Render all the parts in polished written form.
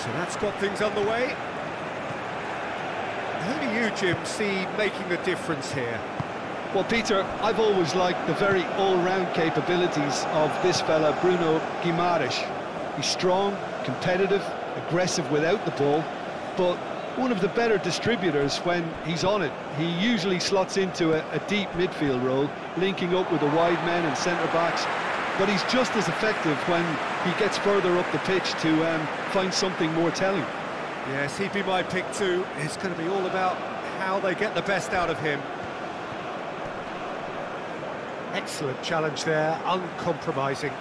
So that's got things underway. Who do you, Jim, see making the difference here? Well, Peter, I've always liked the very all-round capabilities of this fella, Bruno Guimaraes. He's strong, competitive, aggressive without the ball, but one of the better distributors when he's on it. He usually slots into a deep midfield role, linking up with the wide men and centre-backs, but he's just as effective when he gets further up the pitch to find something more telling. Yes, he'd be my pick too. It's going to be all about how they get the best out of him. Excellent challenge there, uncompromising.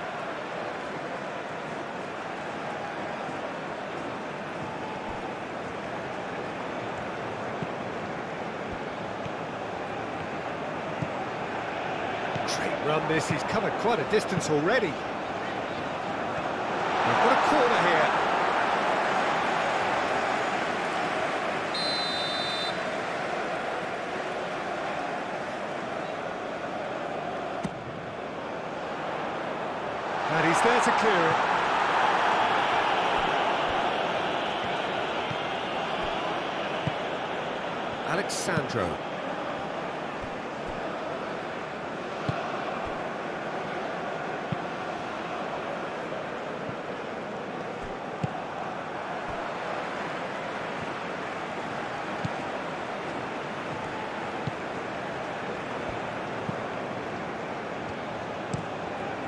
Great run this, he's covered quite a distance already. We've got a corner here. And he's there to clear it. Alexandro.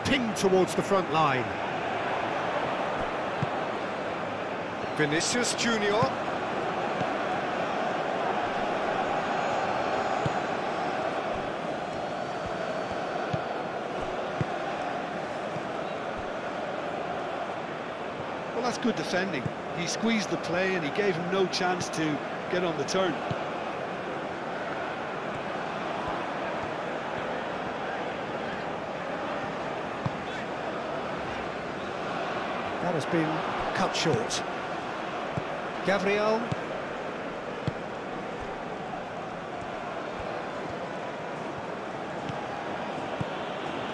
Pinged towards the front line. Vinicius Junior. Well, that's good defending. He squeezed the play and he gave him no chance to get on the turn. That has been cut short. Gabriel.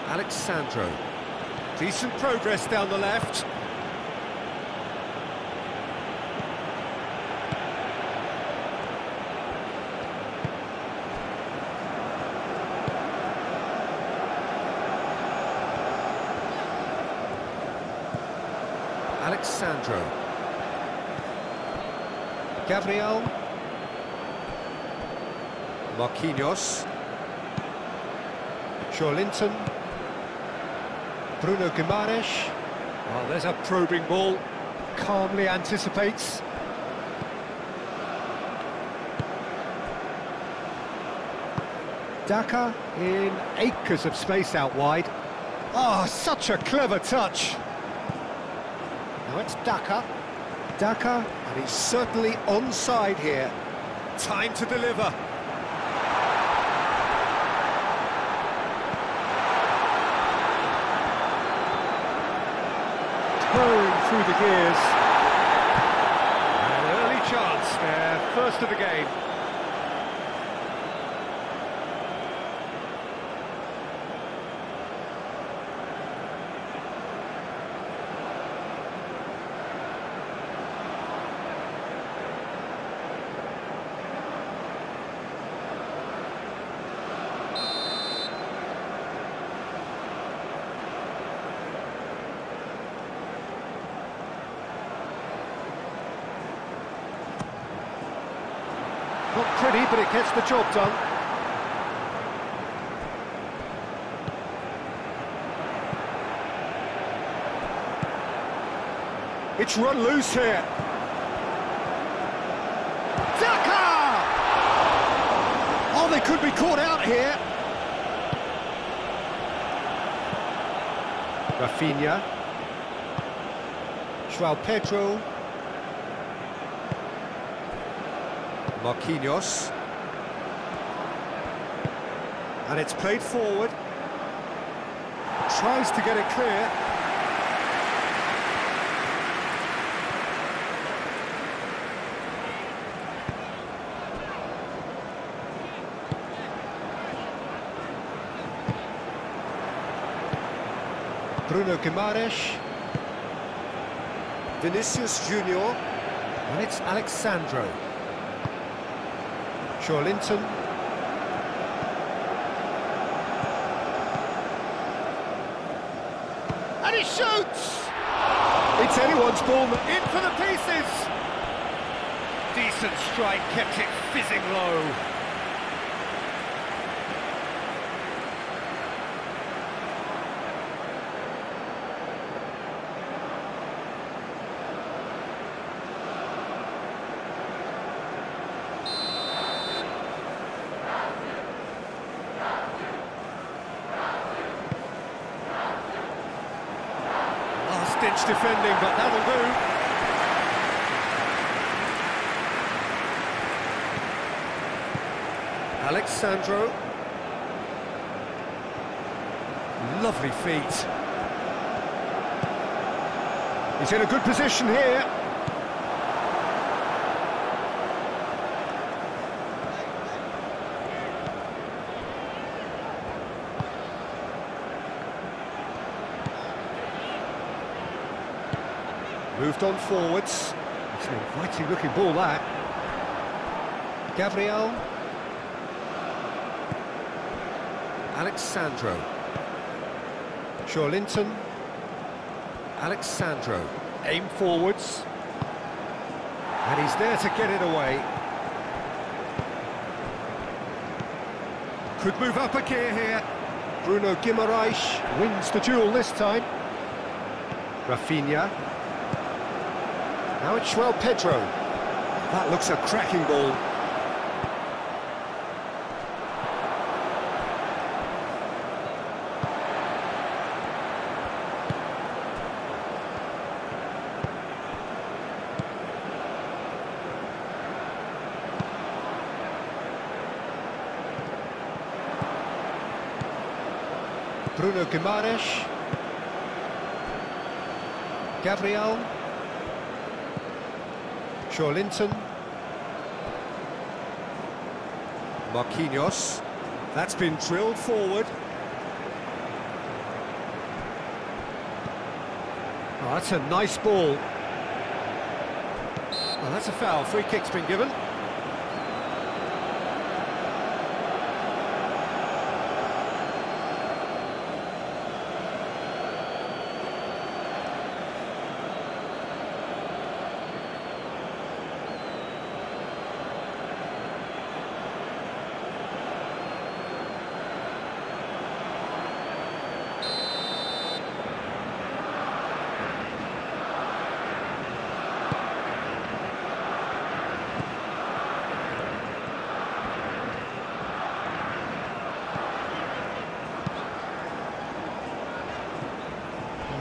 Alexandro. Decent progress down the left. Alexandro. Gabriel. Marquinhos. Linton. Bruno Guimaraes. Well, there's a probing ball. Calmly anticipates. Daka in acres of space out wide. Oh, such a clever touch. Now it's Daka. Daka, and he's certainly onside here. Time to deliver. Towing through the gears. An early chance there, first of the game. Not pretty, but it gets the job done. It's run loose here. Daka! Oh, they could be caught out here. Rafinha. João Pedro. Marquinhos. And it's played forward. Tries to get it clear. Bruno Guimaraes. Vinicius Junior. And it's Alexandro. Linton. And he shoots! It's anyone's ball, in for the pieces! Decent strike, kept it fizzing low. Last-ditch defending, but that'll do. Alexandro. Lovely feet. He's in a good position here. Moved on forwards. It's an inviting looking ball, that. Gabriel. Alexandro. Linton. Alexandro. Aim forwards. And he's there to get it away. Could move up a gear here. Bruno Guimaraes wins the duel this time. Rafinha. Now it's João Pedro. That looks a cracking ball. Bruno Guimaraes. Gabriel. Linton. Marquinhos. That's been drilled forward. Oh, that's a nice ball. Well, that's a foul. Free kick's been given.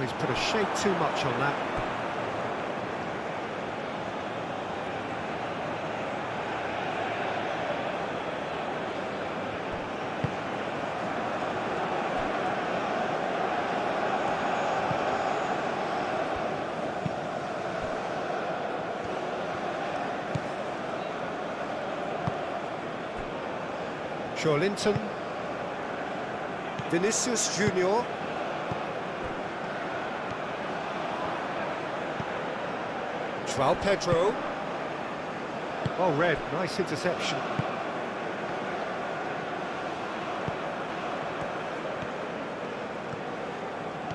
He's put a shade too much on that. Linton. Vinicius Junior. João Pedro. Oh, red. Nice interception.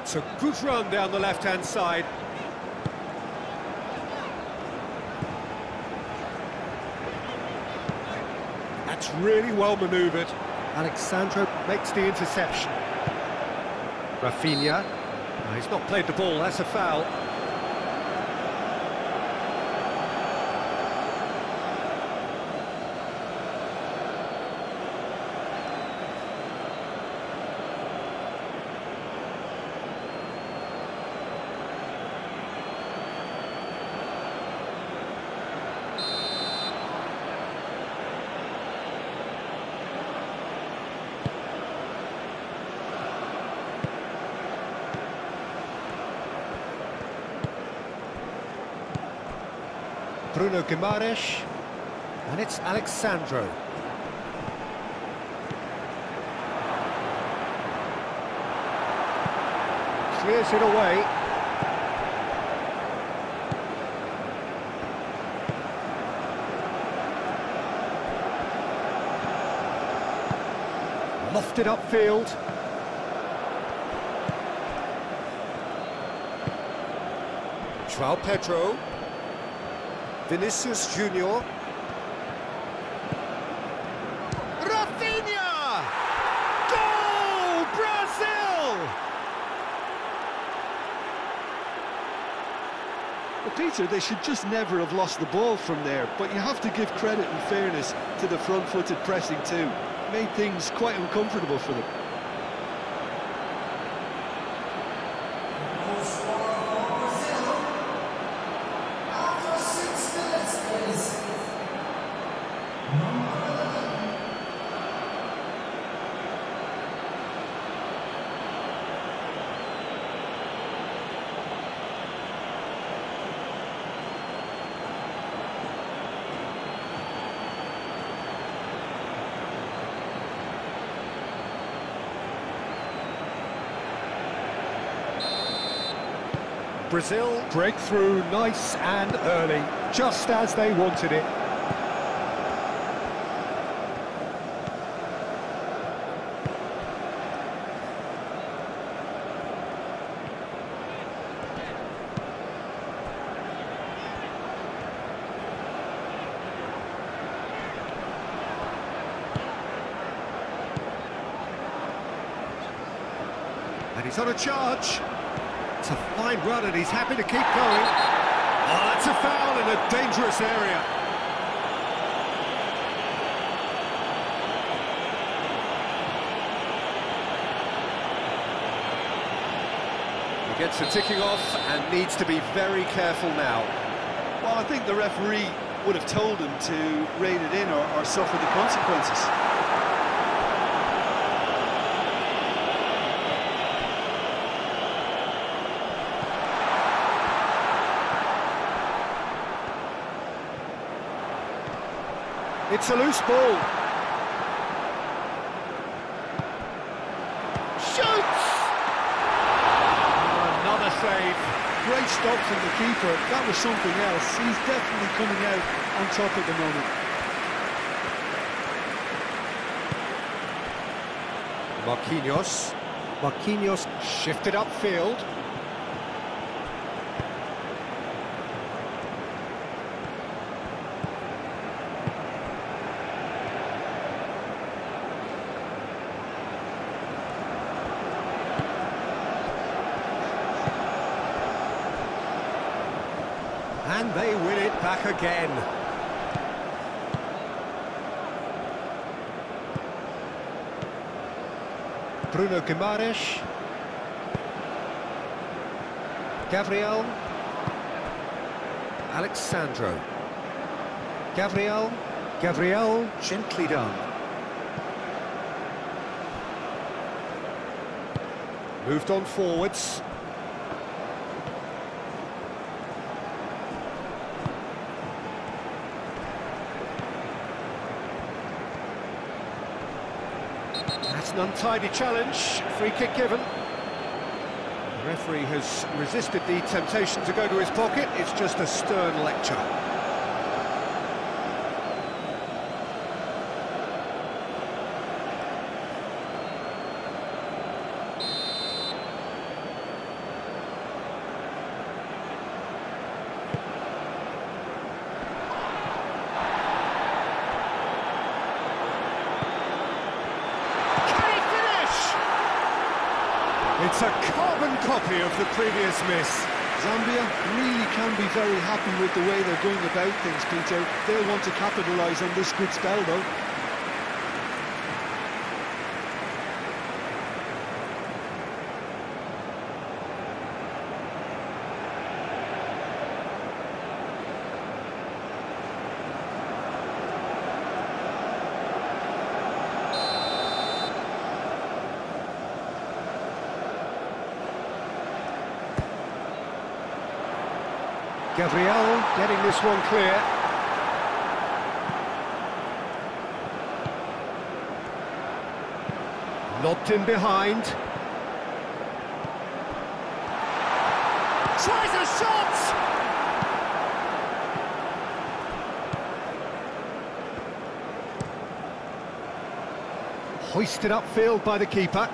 It's a good run down the left-hand side. That's really well manoeuvred. Alexandro makes the interception. Rafinha. No, he's not played the ball, that's a foul. Bruno Guimaraes, and it's Alexandro. Clears it away. Lofted upfield. João Pedro. Vinicius Junior. Rafinha! Goal! Brazil! Well, Peter, they should just never have lost the ball from there, but you have to give credit and fairness to the front-footed pressing too. Made things quite uncomfortable for them. Brazil break through nice and early, just as they wanted it. And he's on a charge. It's a fine run and he's happy to keep going. Oh, that's a foul in a dangerous area. He gets the ticking off and needs to be very careful now. Well, I think the referee would have told him to rein it in or suffer the consequences. It's a loose ball. Shoots! Oh, another save. Great stop from the keeper. That was something else. He's definitely coming out on top at the moment. Marquinhos. Marquinhos shifted upfield. And they win it back again. Bruno Guimaraes. Gabriel. Alexandro. Gabriel. Gabriel, gently done. Moved on forwards. That's an untidy challenge, free kick given. The referee has resisted the temptation to go to his pocket, it's just a stern lecture. It's a carbon copy of the previous miss. Zambia really can be very happy with the way they're going about things, Peter. They'll want to capitalise on this good spell, though. Gabriel getting this one clear. Lobbed in behind. Tries a shot! Hoisted upfield by the keeper.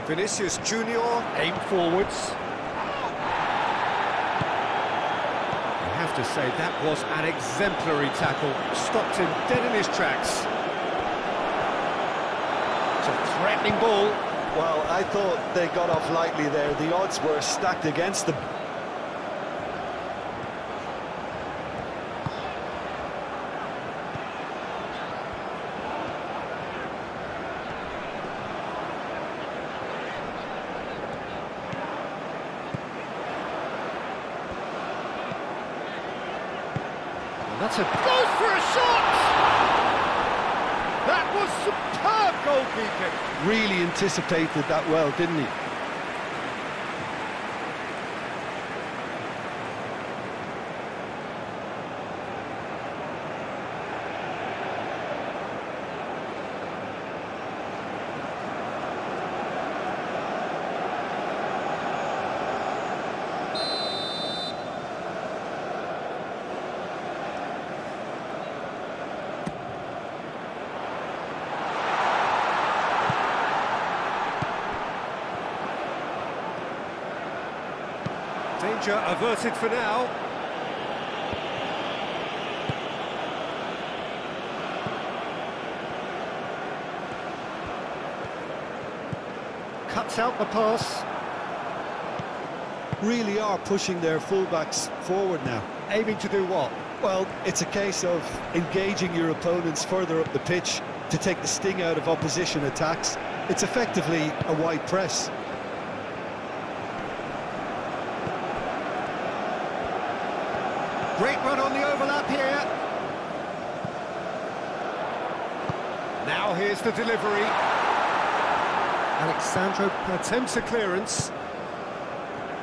Vinicius Junior aim forwards. I have to say that was an exemplary tackle. Stopped him dead in his tracks. It's a threatening ball. Well, I thought they got off lightly there. The odds were stacked against them. That's a... goes for a shot! That was superb goalkeeping. Really anticipated that well, didn't he? Danger averted for now. Cuts out the pass. Really are pushing their fullbacks forward now. Aiming to do what? Well, it's a case of engaging your opponents further up the pitch to take the sting out of opposition attacks. It's effectively a wide press. Great run on the overlap here. Now here's the delivery. Alexandro attempts a clearance.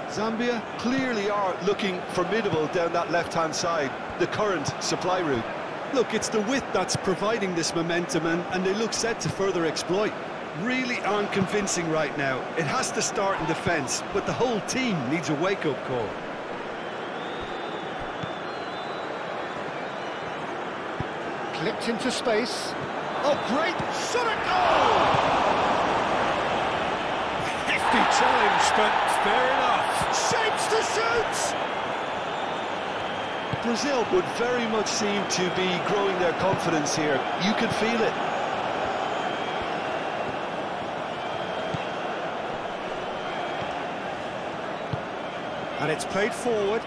Zambia clearly are looking formidable down that left-hand side, the current supply route. Look, it's the width that's providing this momentum, and they look set to further exploit. Really aren't convincing right now. It has to start in defence, but the whole team needs a wake-up call. Clipped into space. Oh, great shot at goal! Hefty challenge, but fair enough. Shapes to shoot! Brazil would very much seem to be growing their confidence here. You can feel it. And it's played forward.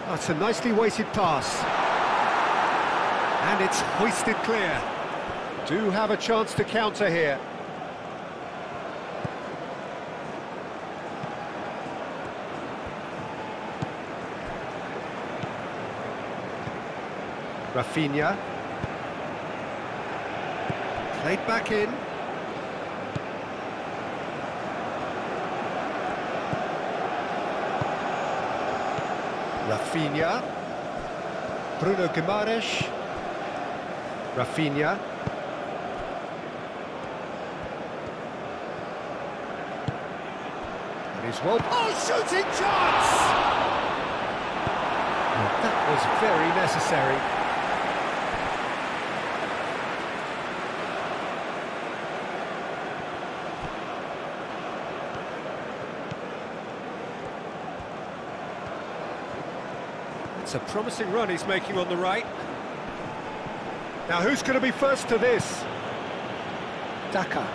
That's a nicely weighted pass. And it's hoisted clear. Do have a chance to counter here. Rafinha. Played back in. Rafinha. Bruno Guimaraes. Rafinha. And he's well... Oh, shooting chance! Well, that was very necessary. It's a promising run he's making on the right. Now who's going to be first to this? Daka.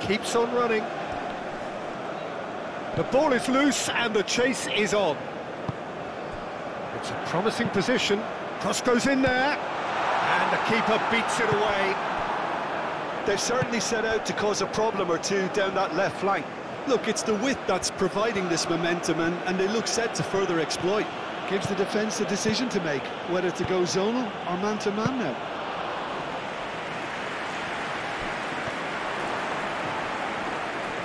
Keeps on running. The ball is loose and the chase is on. It's a promising position. Cross goes in there. And the keeper beats it away. They've certainly set out to cause a problem or two down that left flank. Look, it's the width that's providing this momentum, and they look set to further exploit. Gives the defence a decision to make, whether to go zonal or man-to-man now.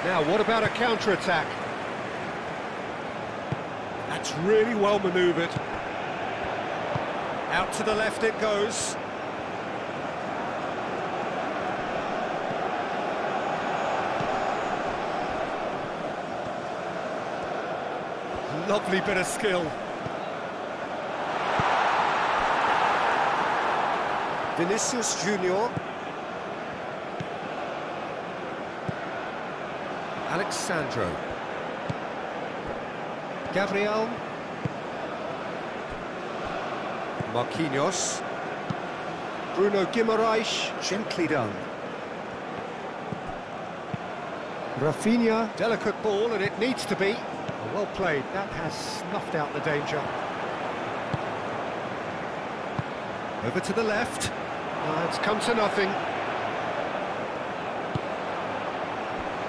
Now, what about a counter-attack? That's really well manoeuvred. Out to the left it goes. Lovely bit of skill. Vinicius Junior. Alexandro. Gabriel. Marquinhos. Bruno Guimaraes, gently done. Rafinha, delicate ball, and it needs to be. Well played, that has snuffed out the danger. Over to the left. It's come to nothing.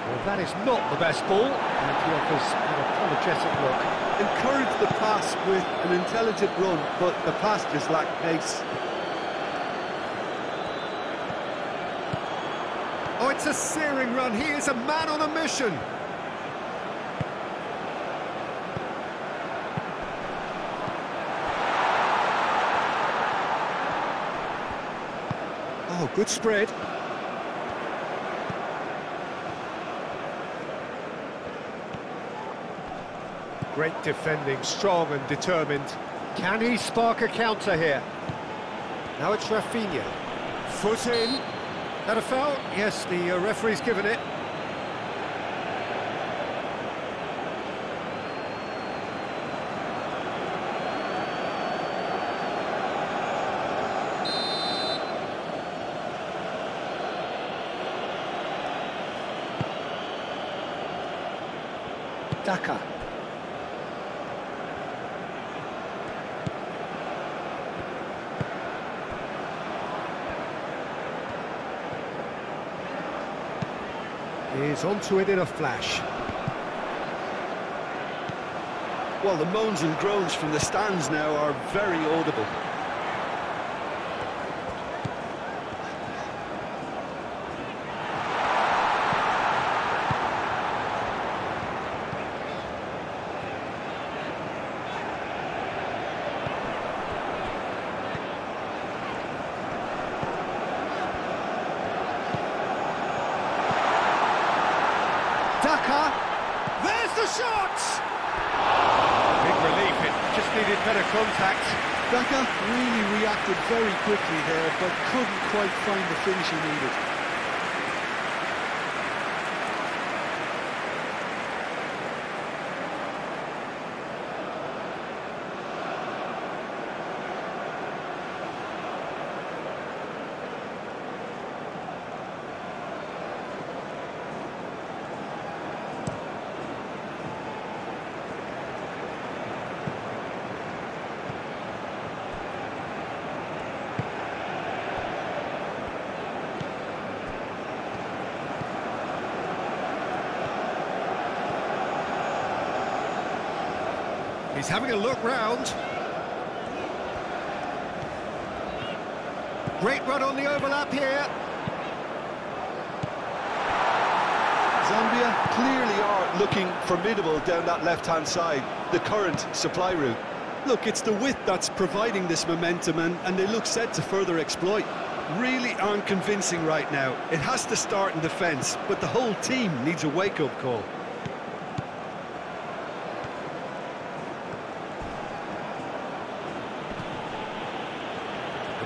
Well, that is not the best ball, and he offers an apologetic look. Encourage the pass with an intelligent run, but the pass just lacked pace. Oh, it's a searing run. He is a man on a mission. Oh, good spread. Great defending, strong and determined. Can he spark a counter here? Now it's Rafinha. Foot in. That a foul? Yes, the referee's given it. Daka. He's onto it in a flash. Well, the moans and groans from the stands now are very audible. Daka, there's the shot! Big relief, it just needed better contact. Daka really reacted very quickly there, but couldn't quite find the finish he needed. He's having a look round. Great run on the overlap here. Zambia clearly are looking formidable down that left-hand side, the current supply route. Look, it's the width that's providing this momentum, and they look set to further exploit. Really aren't convincing right now. It has to start in defence, but the whole team needs a wake-up call.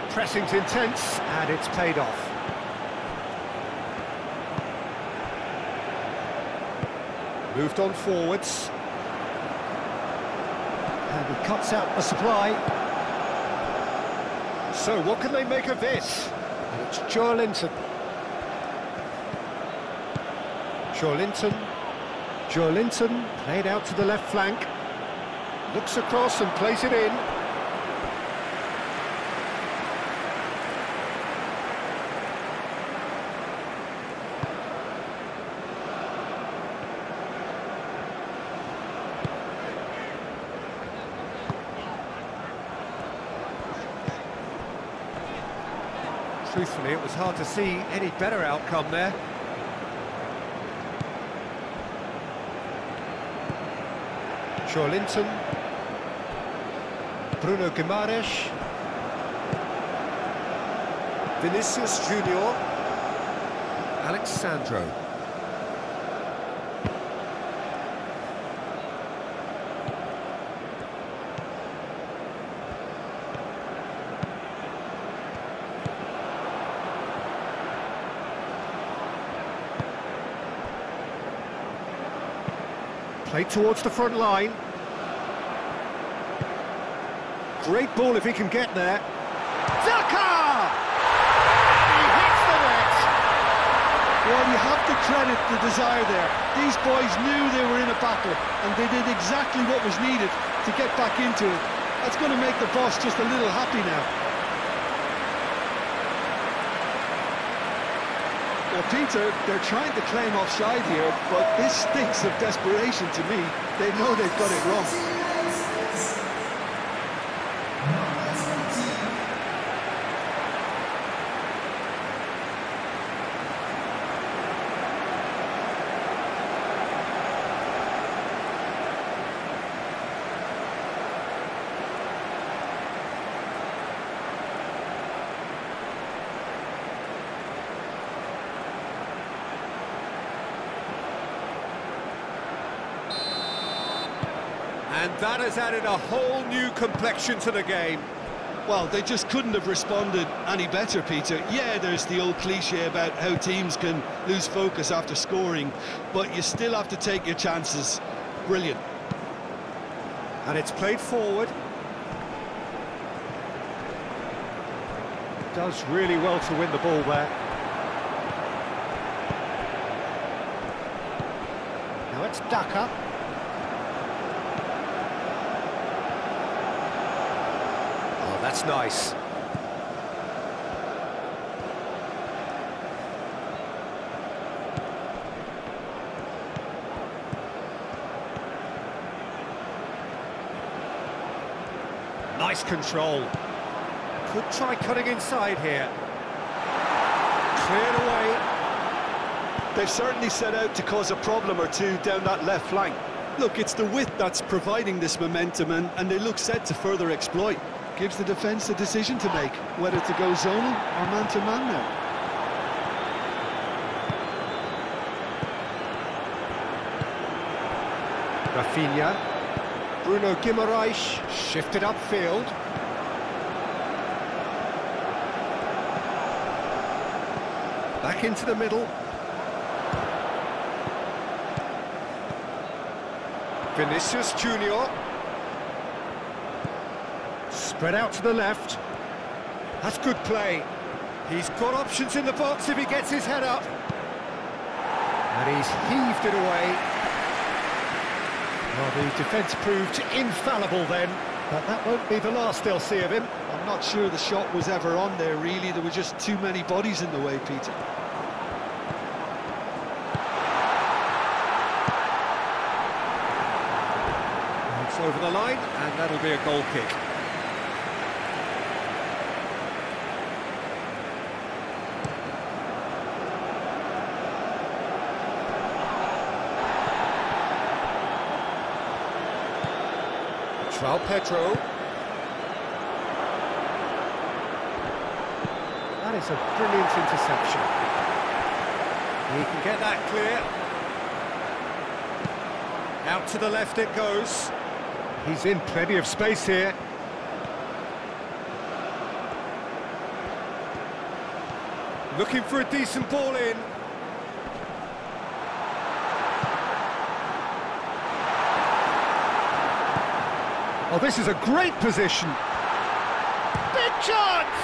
Pressing's intense, and it's paid off. Moved on forwards. And he cuts out the supply. So, what can they make of this? And it's Joelinton. Joelinton, played out to the left flank. Looks across and plays it in. Truthfully, it was hard to see any better outcome there. Linton. Bruno Guimaraes. Vinicius Junior. Alexandro. Played towards the front line. Great ball if he can get there. Daka! He hits the net! Well, you have to credit the desire there. These boys knew they were in a battle, and they did exactly what was needed to get back into it. That's going to make the boss just a little happy now. Well, Peter, they're trying to claim offside here, but this stinks of desperation to me. They know they've got it wrong. And that has added a whole new complexion to the game. Well, they just couldn't have responded any better, Peter. Yeah, there's the old cliche about how teams can lose focus after scoring, but you still have to take your chances. Brilliant. And it's played forward. Does really well to win the ball there. Now it's Daka. That's nice. Nice control. Could try cutting inside here. Cleared away. They've certainly set out to cause a problem or two down that left flank. Look, it's the width that's providing this momentum, and they look set to further exploit. Gives the defence a decision to make, whether to go zonal or man-to-man now. Rafinha. Bruno Guimaraes shifted upfield. Back into the middle. Vinicius Junior. Spread out to the left. That's good play. He's got options in the box if he gets his head up. And he's heaved it away. Well, the defence proved infallible then, but that won't be the last they'll see of him. I'm not sure the shot was ever on there, really. There were just too many bodies in the way, Peter. It's over the line, and that'll be a goal kick. Pedro. That is a brilliant interception. He can get that clear. Out to the left it goes. He's in plenty of space here. Looking for a decent ball in. Oh, this is a great position. Big chance!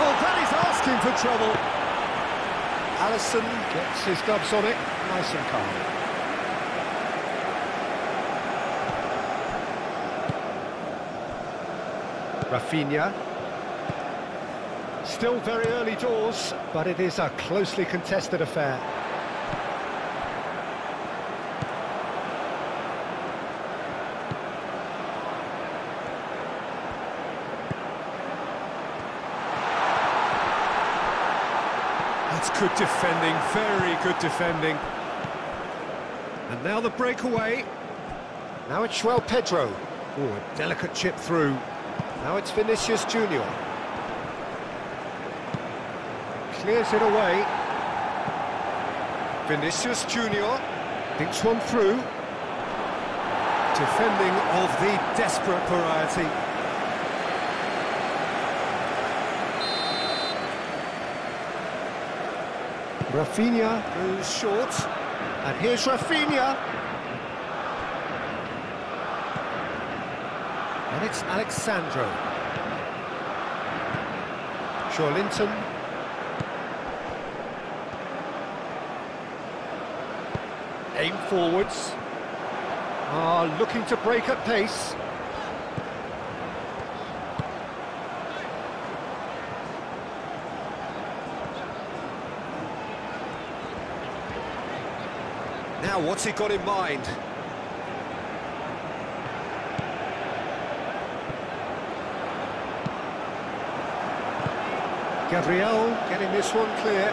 Oh, that is asking for trouble. Alisson gets his gloves on it, nice and calm. Rafinha. Still very early doors, but it is a closely contested affair. That's good defending, very good defending. And now the breakaway. Now it's João Pedro. Oh, a delicate chip through. Now it's Vinicius Junior. Clears it away. Vinicius Junior thinks one through. Defending of the desperate variety. Rafinha goes short. And here's Rafinha. And it's Alexandro. Linton. Aim forwards. Looking to break at pace. Now, what's he got in mind? Gabriel getting this one clear.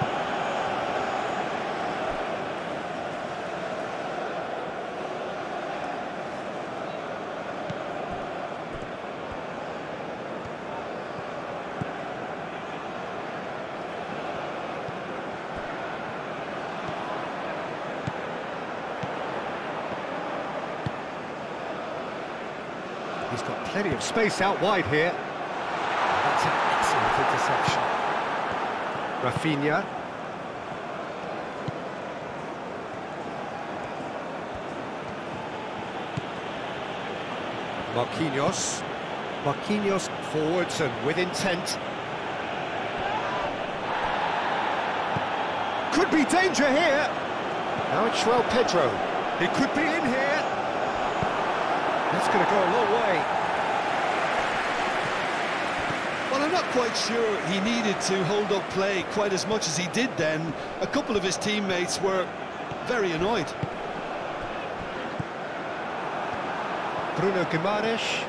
He's got plenty of space out wide here. That's an excellent interception. Rafinha. Marquinhos. Marquinhos forwards and with intent. Could be danger here. Now it's João Pedro. He could be in here. That's going to go a long way. Well, I'm not quite sure he needed to hold up play quite as much as he did then. A couple of his teammates were very annoyed. Bruno Guimaraes.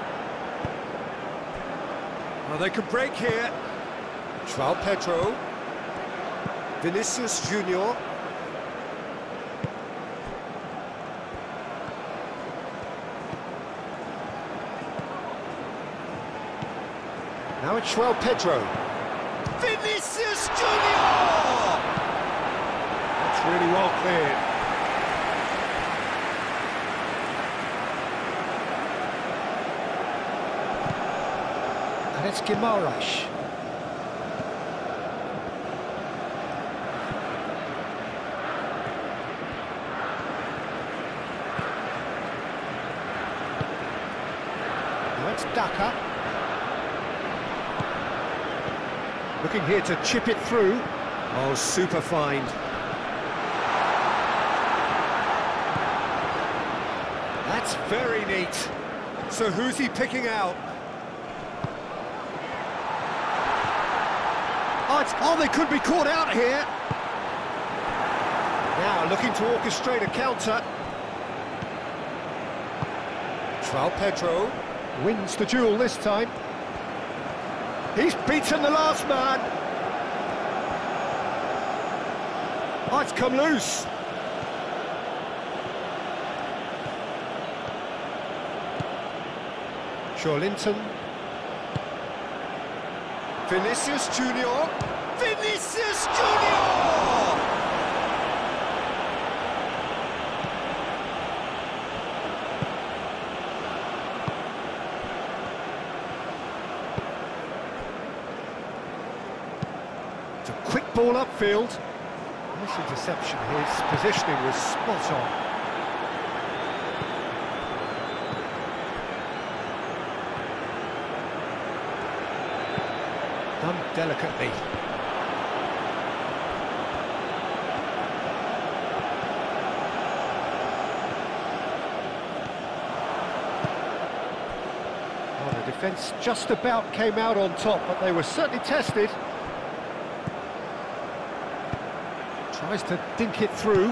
Well, they can break here. João Pedro. Vinicius Junior. Now it's João Pedro. Vinicius Junior! That's really well cleared. And it's Guimaraes. Now it's Daka. Looking here to chip it through. Oh, super find. That's very neat. So who's he picking out? Oh, they could be caught out here. Now looking to orchestrate a counter. João Pedro wins the duel this time. He's beaten the last man. Oh, it's come loose. Linton. Vinicius Junior. Vinicius Junior! It's a quick ball upfield. Nice interception. His positioning was spot on. Done delicately. Well, the defence just about came out on top, but they were certainly tested. Tries to dink it through.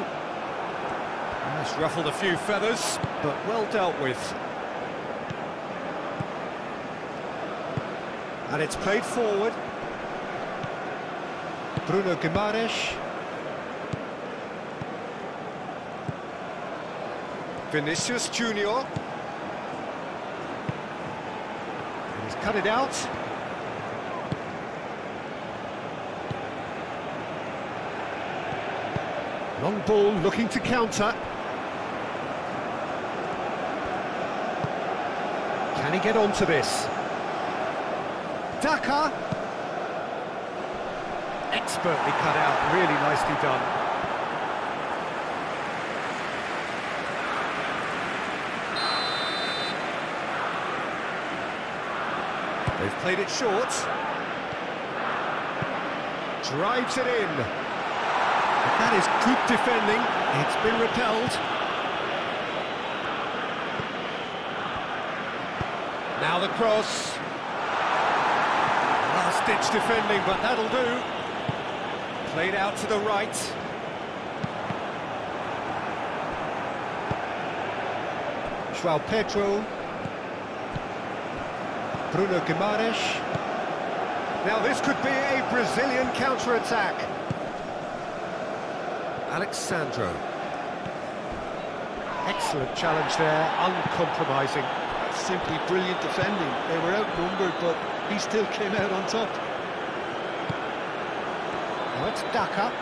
That's ruffled a few feathers, but well dealt with. And it's played forward. Bruno Guimaraes. Vinicius Junior. cut it out. Long ball looking to counter. Can he get onto this? Daka. Expertly cut out, really nicely done. They've played it short. Drives it in. But that is good defending. It's been repelled. Now the cross. Last-ditch defending, but that'll do. Played out to the right. João Pedro. Bruno Guimaraes. Now this could be a Brazilian counter-attack. Alexandro. Excellent challenge there, uncompromising. Simply brilliant defending. They were outnumbered, but he still came out on top. Now it's Daka.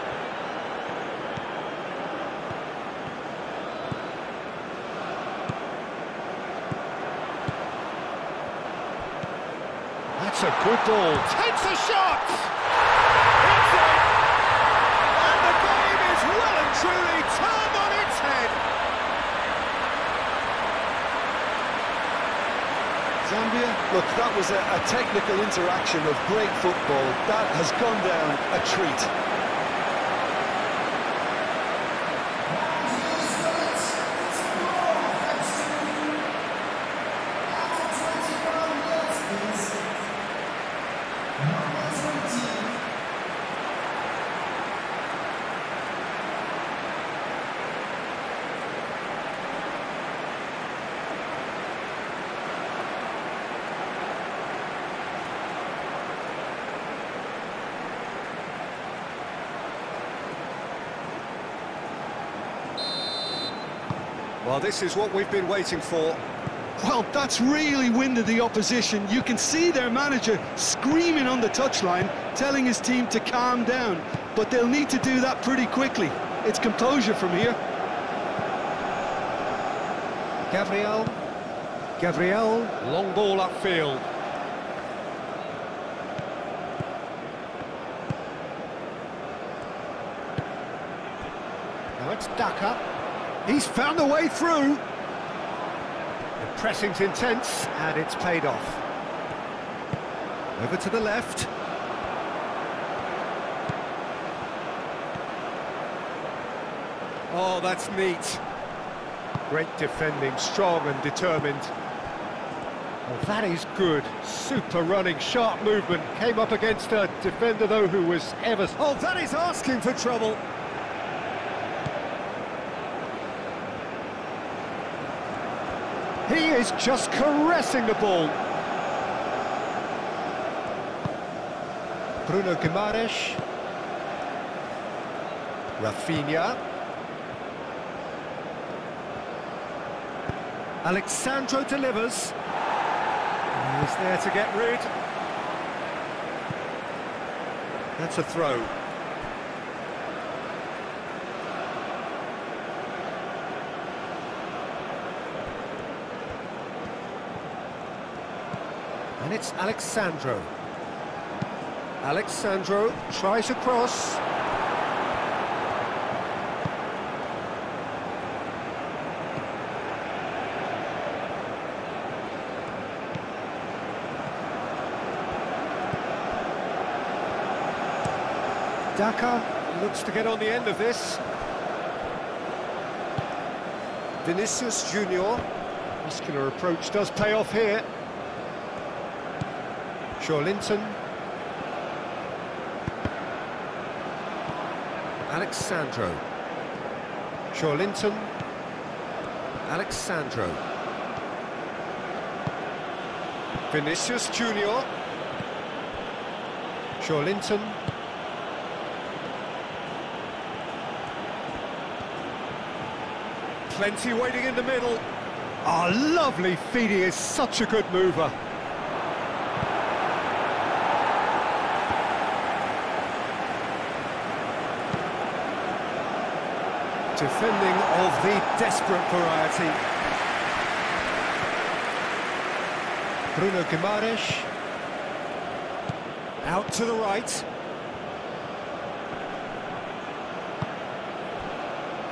That's a good ball. Takes a shot! It's in! And the game is well and truly turned on its head. Zambia, look, that was a technical interaction of great football. That has gone down a treat. Well, this is what we've been waiting for. Well, that's really winded the opposition. You can see their manager screaming on the touchline, telling his team to calm down. But they'll need to do that pretty quickly. It's composure from here. Gabriel, long ball upfield. Now it's Daka. He's found a way through. The pressing's intense, and it's paid off. Over to the left. Oh, that's neat. Great defending, strong and determined. Oh, that is good. Super running, sharp movement. Came up against a defender, though, who was ever... Oh, that is asking for trouble. He is just caressing the ball. Bruno Guimaraes. Rafinha. Alexandro delivers. He's there to get rid. That's a throw. And it's Alexandro. Alexandro tries a cross. Daka looks to get on the end of this. Vinicius Junior. Muscular approach does pay off here. Linton. Alexandro. Linton. Alexandro. Vinicius Junior. Linton. Plenty waiting in the middle. Oh, lovely feed, he is such a good mover. Defending of the desperate variety. Bruno Guimaraes. Out to the right.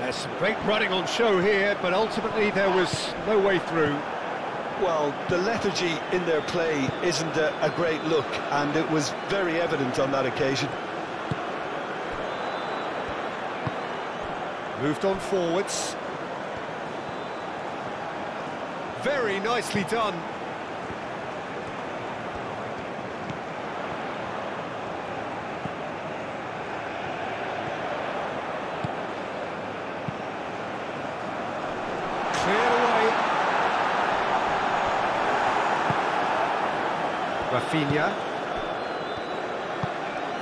There's some great running on show here, but ultimately there was no way through. Well, the lethargy in their play isn't a great look, and it was very evident on that occasion. Moved on forwards. Very nicely done. Cleared away. Rafinha.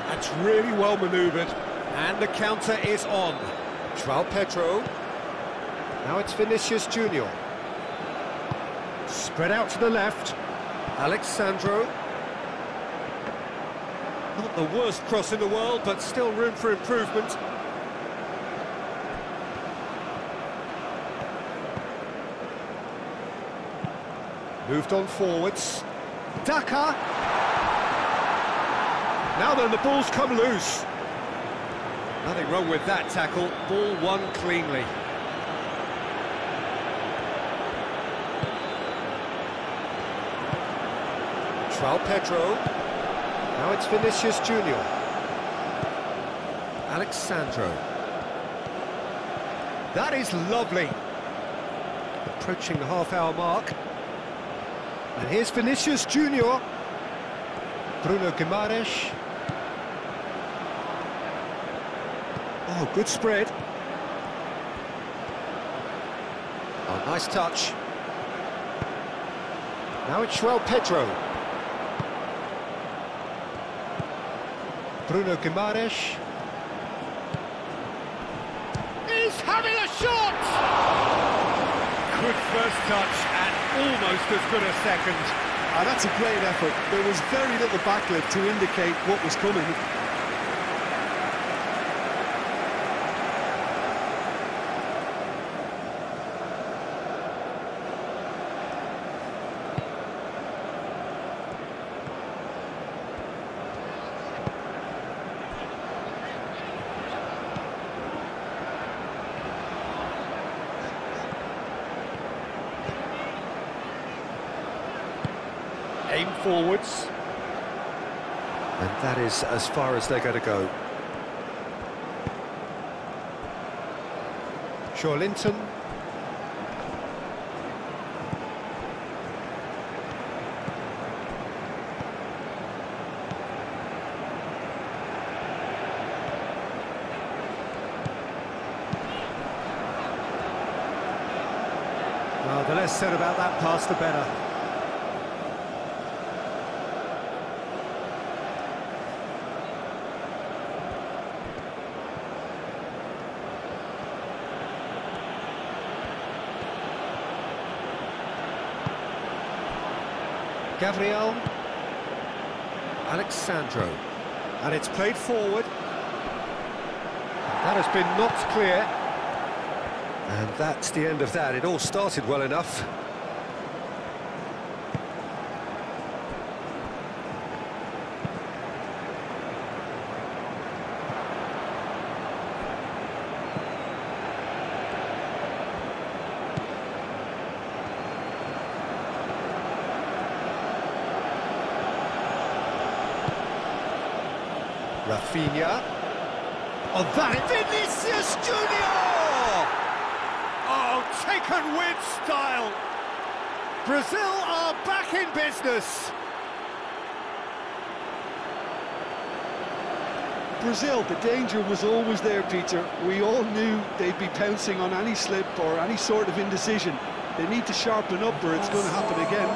That's really well manoeuvred. And the counter is on. João Pedro. Now it's Vinicius Junior. Spread out to the left. Alexandro. Not the worst cross in the world, but still room for improvement. Moved on forwards. Daka. Now then, the ball's come loose. Nothing wrong with that tackle. Ball won cleanly. João Pedro. Now it's Vinicius Junior. Alexandro. That is lovely. Approaching the half-hour mark. And here's Vinicius Junior. Bruno Guimaraes. Oh, good spread. Oh, nice touch. Now it's João Pedro. Bruno Guimaraes. He's having a shot! Good first touch and almost as good a second. That's a great effort. There was very little backlift to indicate what was coming. Aim forwards. And that is as far as they're going to go. Linton. Well, the less said about that pass, the better. Gabriel. Alexandro. And it's played forward. That has been knocked clear. And that's the end of that. It all started well enough. Rafinha. Oh, that Vinicius Junior! Oh, taken with style. Brazil are back in business. Brazil, the danger was always there, Peter. We all knew they'd be pouncing on any slip or any sort of indecision. They need to sharpen up or it's going to happen again.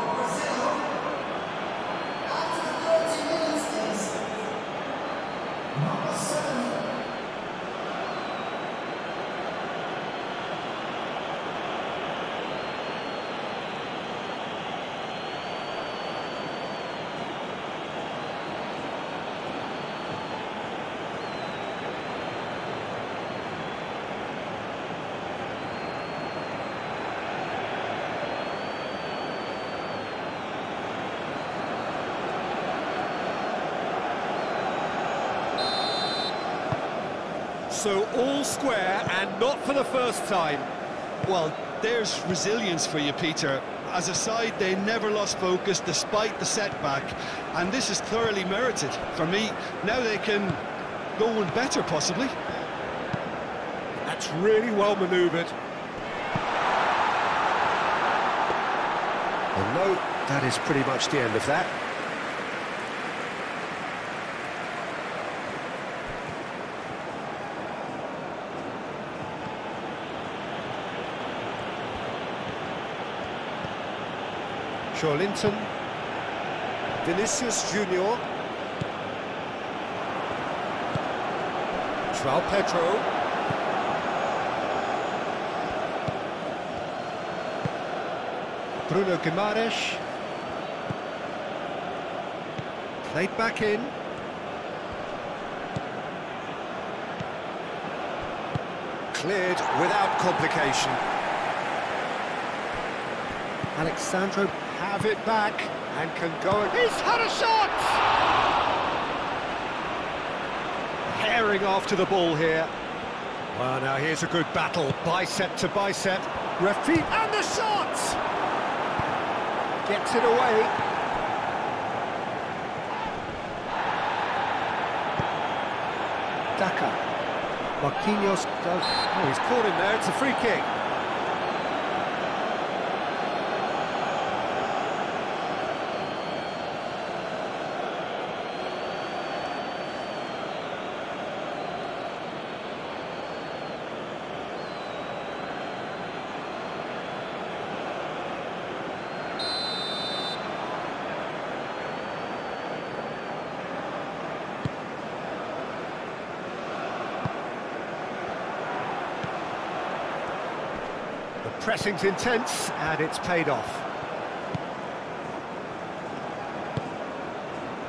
So all square and not for the first time. Well, there's resilience for you, Peter. As a side, they never lost focus despite the setback, and this is thoroughly merited. For me, now they can go one better, possibly. That's really well manoeuvred. Well, no, that is pretty much the end of that. Linton, Vinicius Junior, João Pedro, Bruno Guimaraes, played back in, cleared without complication. Alexandro have it back and can go. He's had a shot! Herring after the ball here. Well, now here's a good battle, bicep to bicep. Rafi and the shot! Gets it away. Daka. Marquinhos does. Oh, he's caught him there. It's a free kick. Pressing's intense, and it's paid off.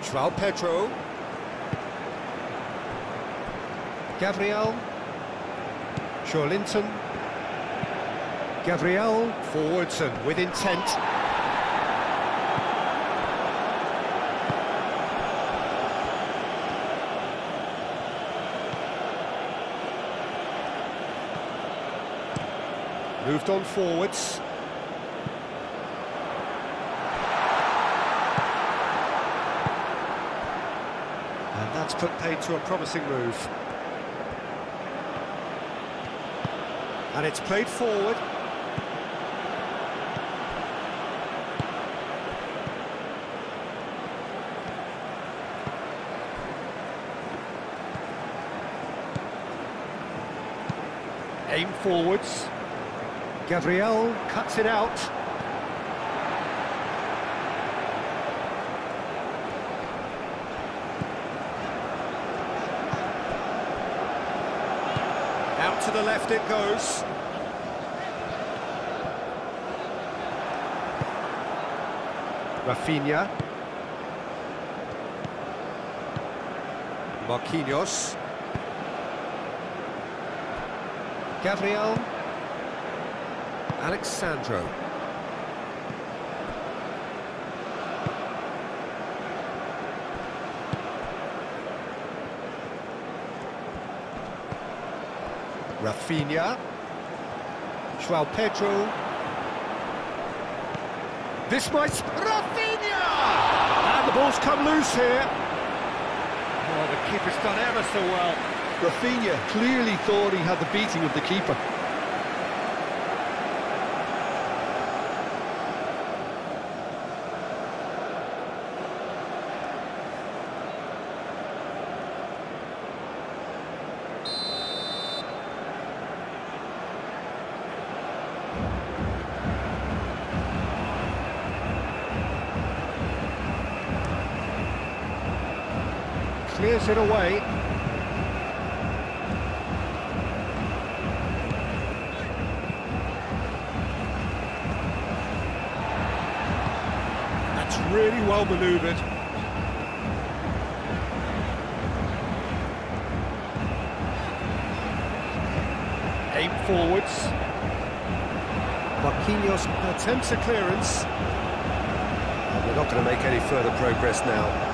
João Pedro. Gabriel. Linton. Gabriel forwards and with intent. Moved on forwards. And that's put paid to a promising move. And it's played forward. Aim forwards. Gabriel cuts it out. Out to the left it goes. Rafinha. Marquinhos. Gabriel. Alexandro. Rafinha. João Pedro. This might... Rafinha! And the ball's come loose here. Oh, the keeper's done ever so well. Rafinha clearly thought he had the beating of the keeper. Clears it away. That's really well manoeuvred. Aim forwards. Marquinhos attempts a clearance. And we're not going to make any further progress now.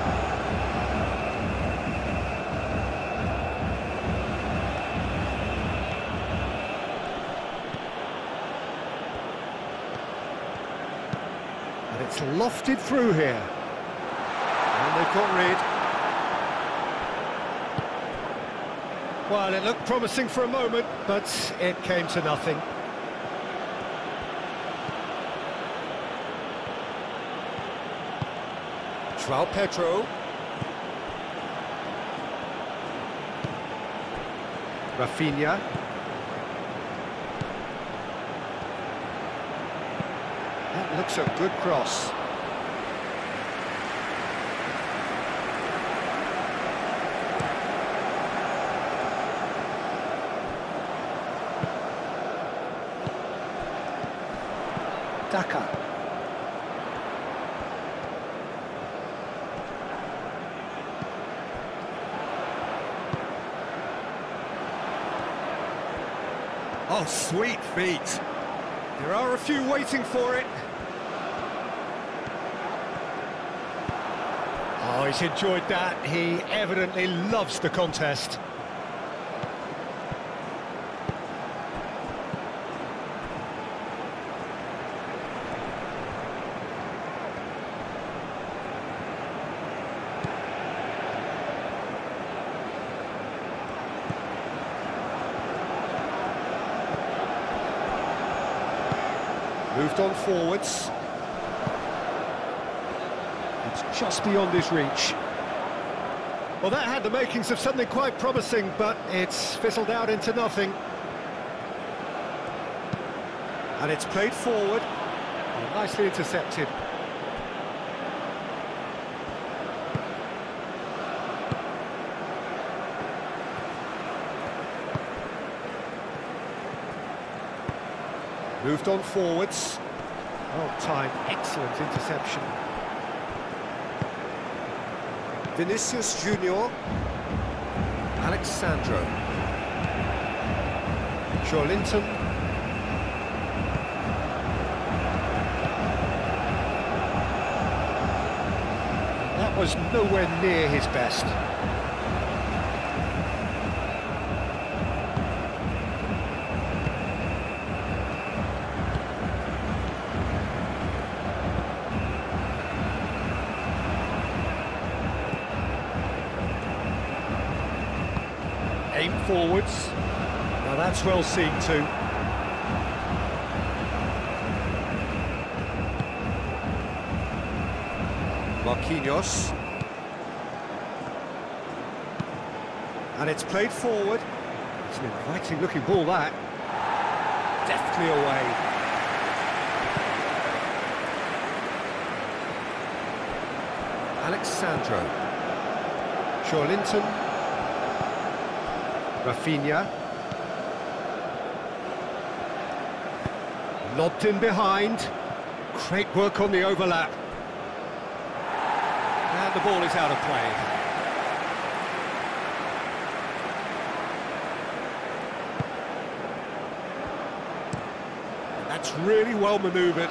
It's lofted through here. And they've got rid. Well, it looked promising for a moment, but it came to nothing. João Pedro. Rafinha. That looks a good cross. Daka. Oh, sweet feet. There are a few waiting for it. Oh, he's enjoyed that. He evidently loves the contest. Moved on forwards. It's just beyond his reach. Well, that had the makings of something quite promising, but it's fizzled out into nothing. And it's played forward. Oh, nicely intercepted. Moved on forwards. Well timed, excellent interception. Vinicius Junior. Alexandro. Joelinton. That was nowhere near his best. Aim forwards. Now that's well seen too. Marquinhos. And it's played forward. It's an inviting looking ball, that. Deftly away. Alexandro. Joelinton. Rafinha. Lobbed in behind. Great work on the overlap. And the ball is out of play. That's really well manoeuvred.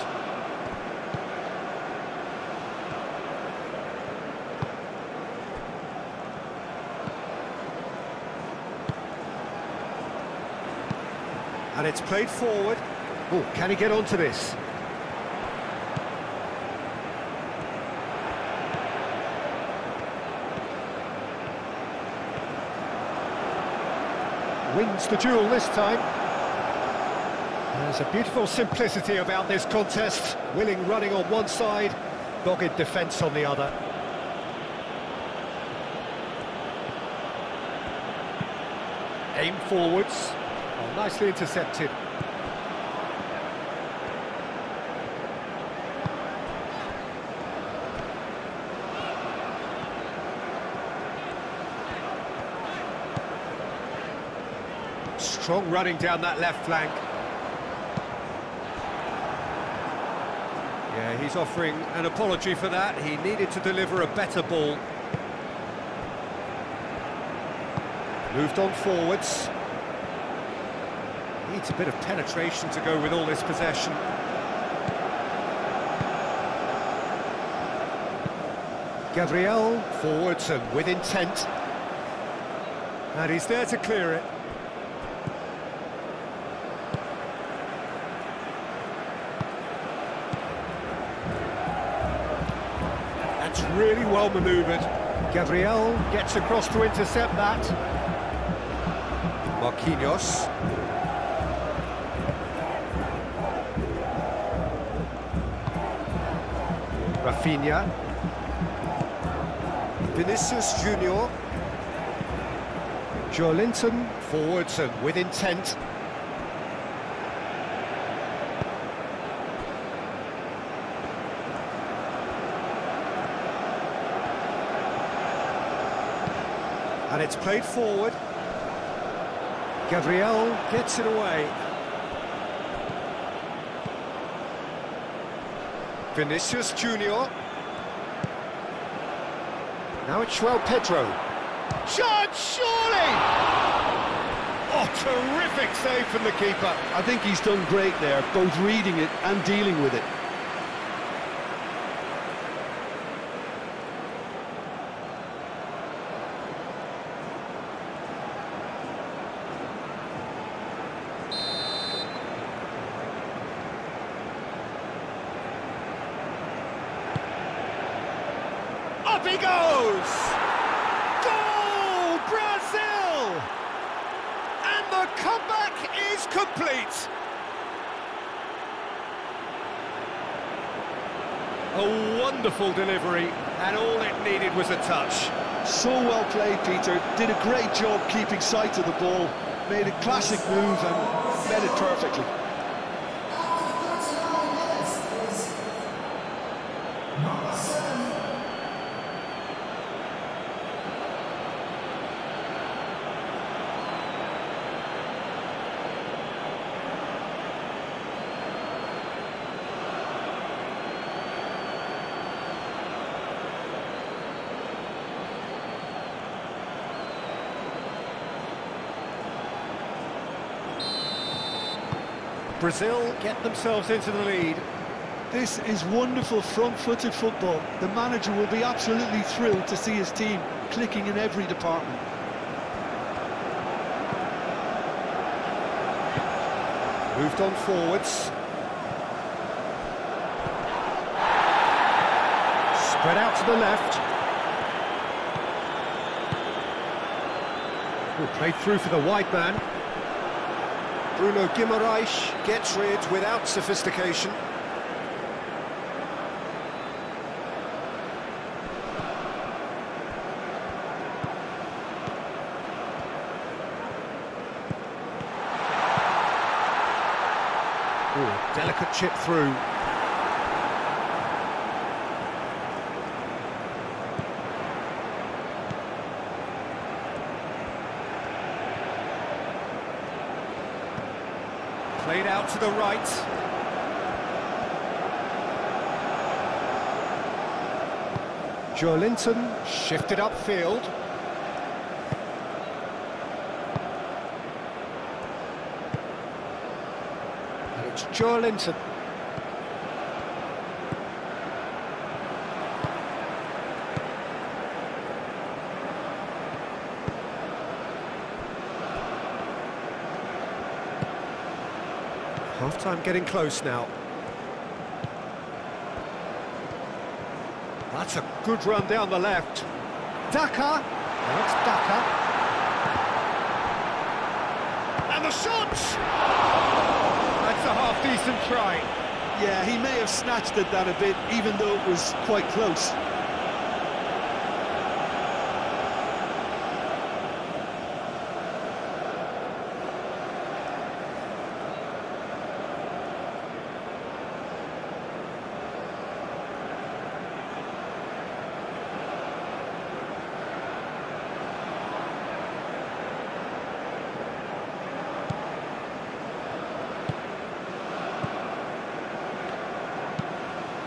And it's played forward. Oh, can he get onto this? Wins the duel this time. There's a beautiful simplicity about this contest. Willing running on one side, dogged defence on the other. Aim forwards. Oh, nicely intercepted. Strong running down that left flank. Yeah, he's offering an apology for that. He needed to deliver a better ball. Moved on forwards. Needs a bit of penetration to go with all this possession. Gabriel, forwards and with intent. And he's there to clear it. really well manoeuvred. Gabriel gets across to intercept that. Marquinhos. Rafinha. Vinicius Junior. Joelinton forwards and with intent. And it's played forward. Gabriel gets it away. Vinicius Junior. Now it's João Pedro. Shot, surely! Oh, terrific save from the keeper. I think he's done great there, both reading it and dealing with it. Up he goes! Goal, Brazil! And the comeback is complete. A wonderful delivery, and all it needed was a touch. So well played, Peter. Did a great job keeping sight of the ball. Made a classic move and met it perfectly. Brazil get themselves into the lead. This is wonderful front-footed football. The manager will be absolutely thrilled to see his team clicking in every department. Moved on forwards. Spread out to the left. Played through for the wide man. Bruno Guimaraes gets rid without sophistication. Ooh, delicate chip through. Played out to the right. Joelinton shifted upfield. And it's Joelinton. Half-time getting close now. That's a good run down the left. Daka. That's Daka. And the shot! That's a half-decent try. Yeah, he may have snatched at that a bit, even though it was quite close.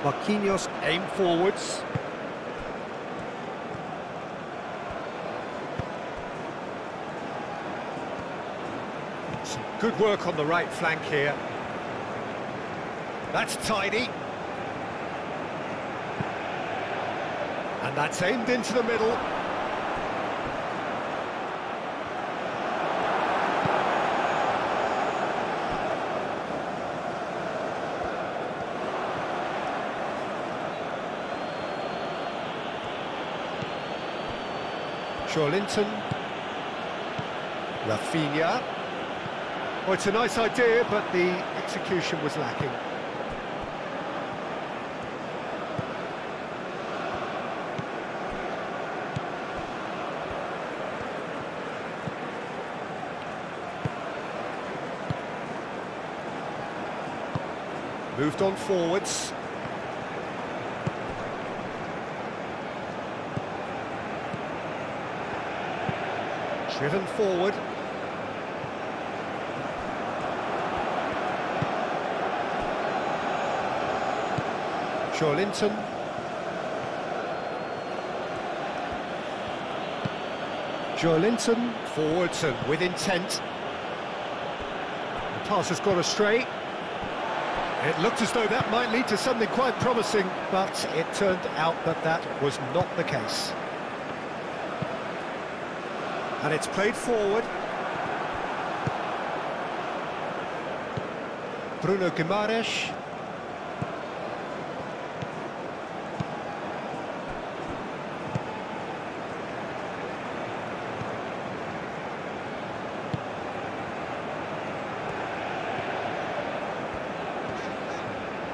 Marquinhos aim forwards. Some good work on the right flank here. That's tidy. And that's aimed into the middle. Linton. Rafinha. Well, it's a nice idea, but the execution was lacking. Moved on forwards. Driven forward. Linton. Linton forwards and with intent. The pass has gone astray. It looked as though that might lead to something quite promising, but it turned out that that was not the case. And it's played forward. Bruno Guimaraes.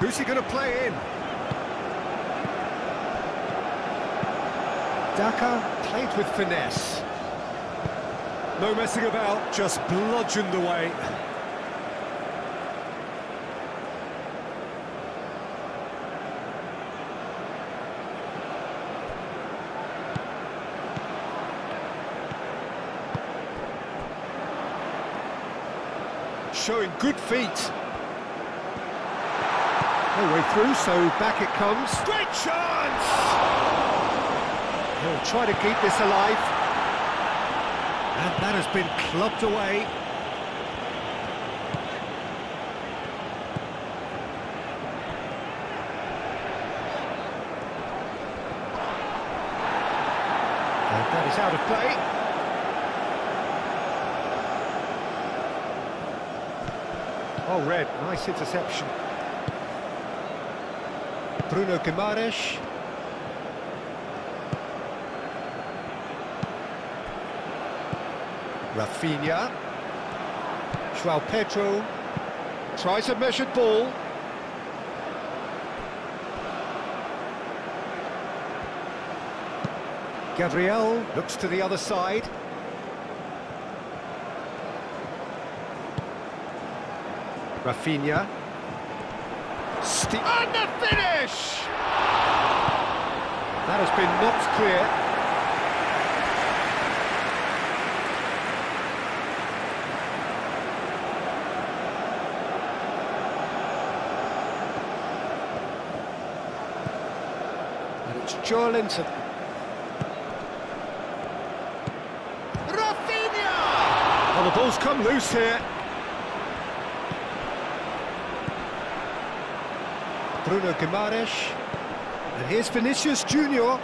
Who's he going to play in? Daka played with finesse. No messing about, just bludgeoned away. Showing good feet. No way through, so back it comes. Great chance! He'll try to keep this alive. And that has been clubbed away. And that is out of play. Oh, red, nice interception. Bruno Guimaraes. Rafinha. João Pedro. Tries a measured ball. Gabriel looks to the other side. Rafinha. And the finish! That has been knocked clear. And it's Linton. Rafinha! Well, the ball's come loose here. Bruno Guimaraes, and here's Vinicius Junior.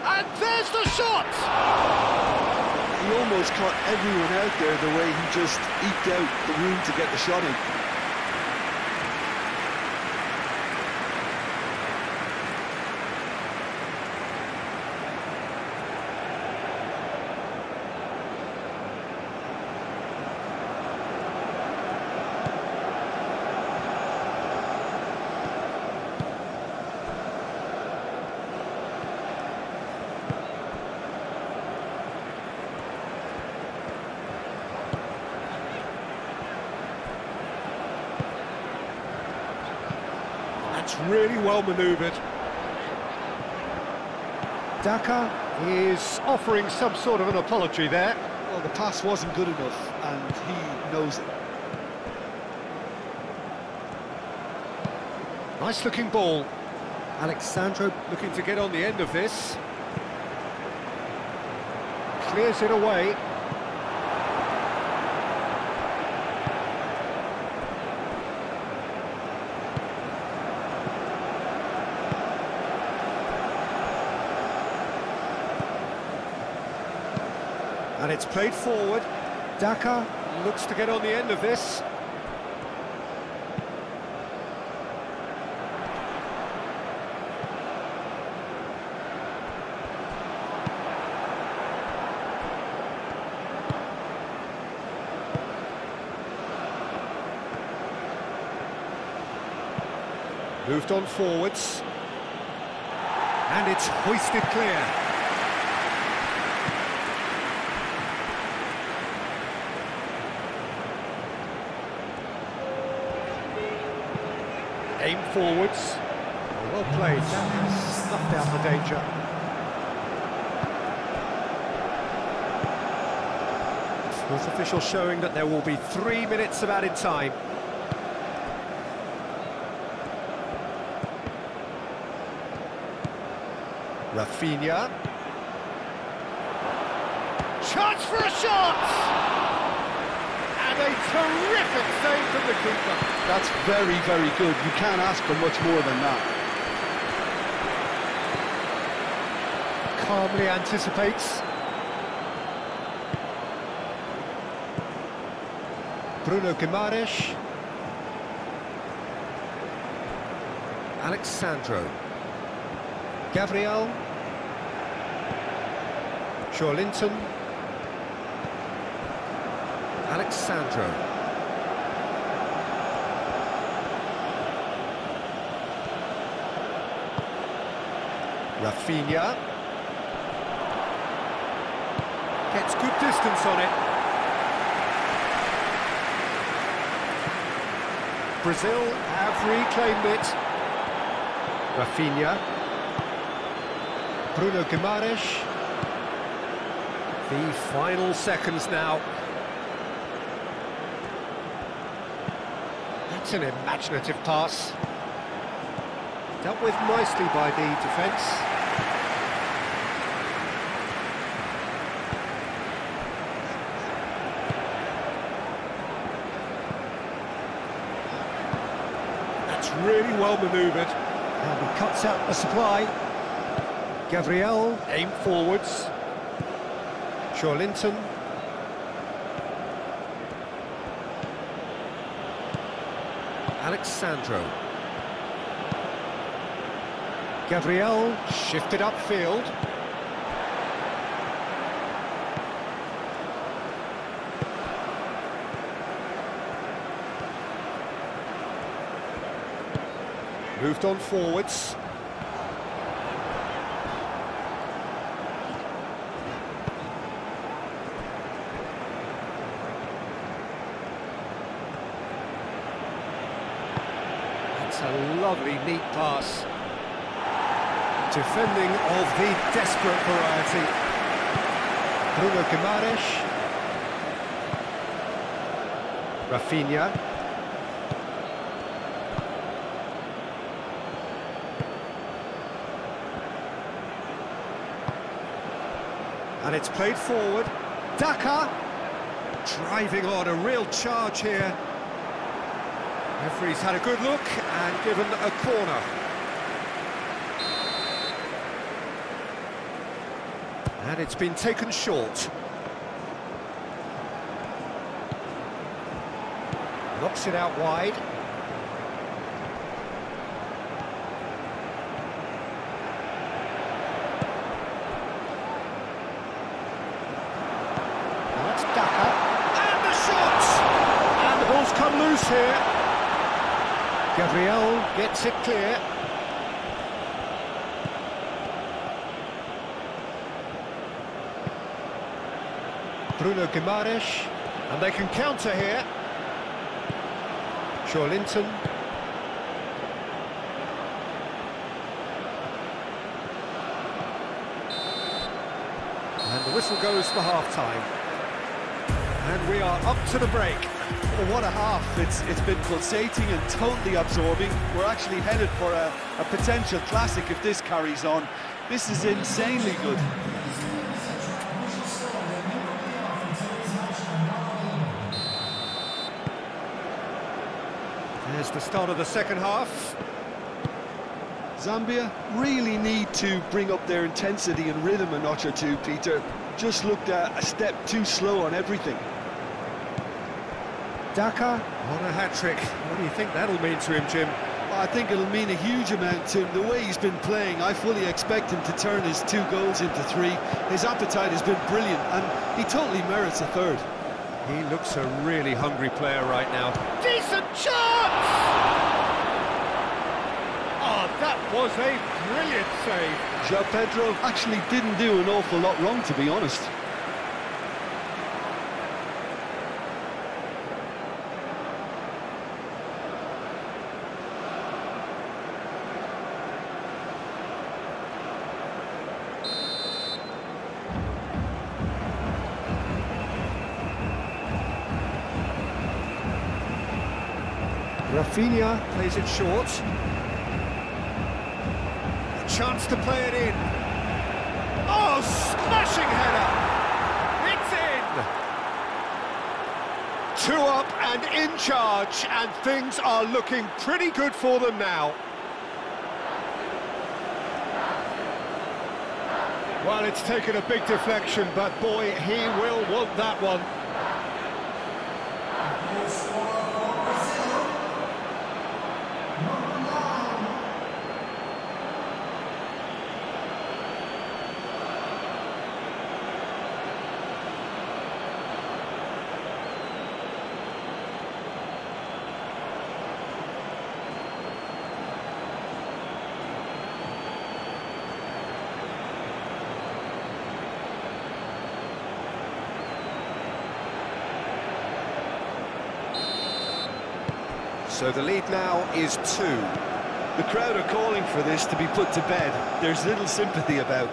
And there's the shot! He almost caught everyone out there the way he just eked out the room to get the shot in. That's really well manoeuvred. Daka is offering some sort of an apology there. Well, the pass wasn't good enough, and he knows it. Nice looking ball. Alexandro looking to get on the end of this. Clears it away. And it's played forward. Daka looks to get on the end of this. Moved on forwards. And it's hoisted clear. Aim forwards. Well played. That has snuffed out the danger. Fourth official showing that there will be 3 minutes of added time. Rafinha. Chance for a shot! And a terrific save from the keeper. That's very, very good. You can't ask for much more than that. Calmly anticipates. Bruno Guimaraes. Alexandro. Gabriel. Linton. Alexandro. Rafinha. Gets good distance on it. Brazil have reclaimed it. Rafinha. Bruno Guimaraes. The final seconds now. That's an imaginative pass. Dealt with nicely by the defence. That's really well manoeuvred. And he cuts out the supply. Gabriel, aim forwards. Linton. Alexandro. Gabriel, shifted upfield. Moved on forwards. That's a lovely, neat pass. Defending of the desperate variety. Bruno Guimaraes. Rafinha. And it's played forward. Daka driving on, a real charge here. Referee's had a good look and given a corner. And it's been taken short. Knocks it out wide. And the shot! And the ball's come loose here. Gabriel gets it clear. Bruno Guimaraes. And they can counter here. Linton. And the whistle goes for half-time. And we are up to the break. Well, what a half. It's been pulsating and totally absorbing. We're actually headed for a potential classic if this carries on. This is insanely good. There's the start of the second half. Zambia really need to bring up their intensity and rhythm a notch or two, Peter. Just looked a step too slow on everything. Daka on a hat-trick. What do you think that'll mean to him, Jim? Well, I think it'll mean a huge amount to him. The way he's been playing, I fully expect him to turn his 2 goals into 3. His appetite has been brilliant, and he totally merits a 3rd. He looks a really hungry player right now. Decent chance! was a brilliant save. João Pedro actually didn't do an awful lot wrong, to be honest. Rafinha plays it short. A chance to play it in. Oh, smashing header! It's in! 2 up and in charge, and things are looking pretty good for them now. Well, it's taken a big deflection, but boy, he will want that one. So the lead now is 2. The crowd are calling for this to be put to bed. There's little sympathy about.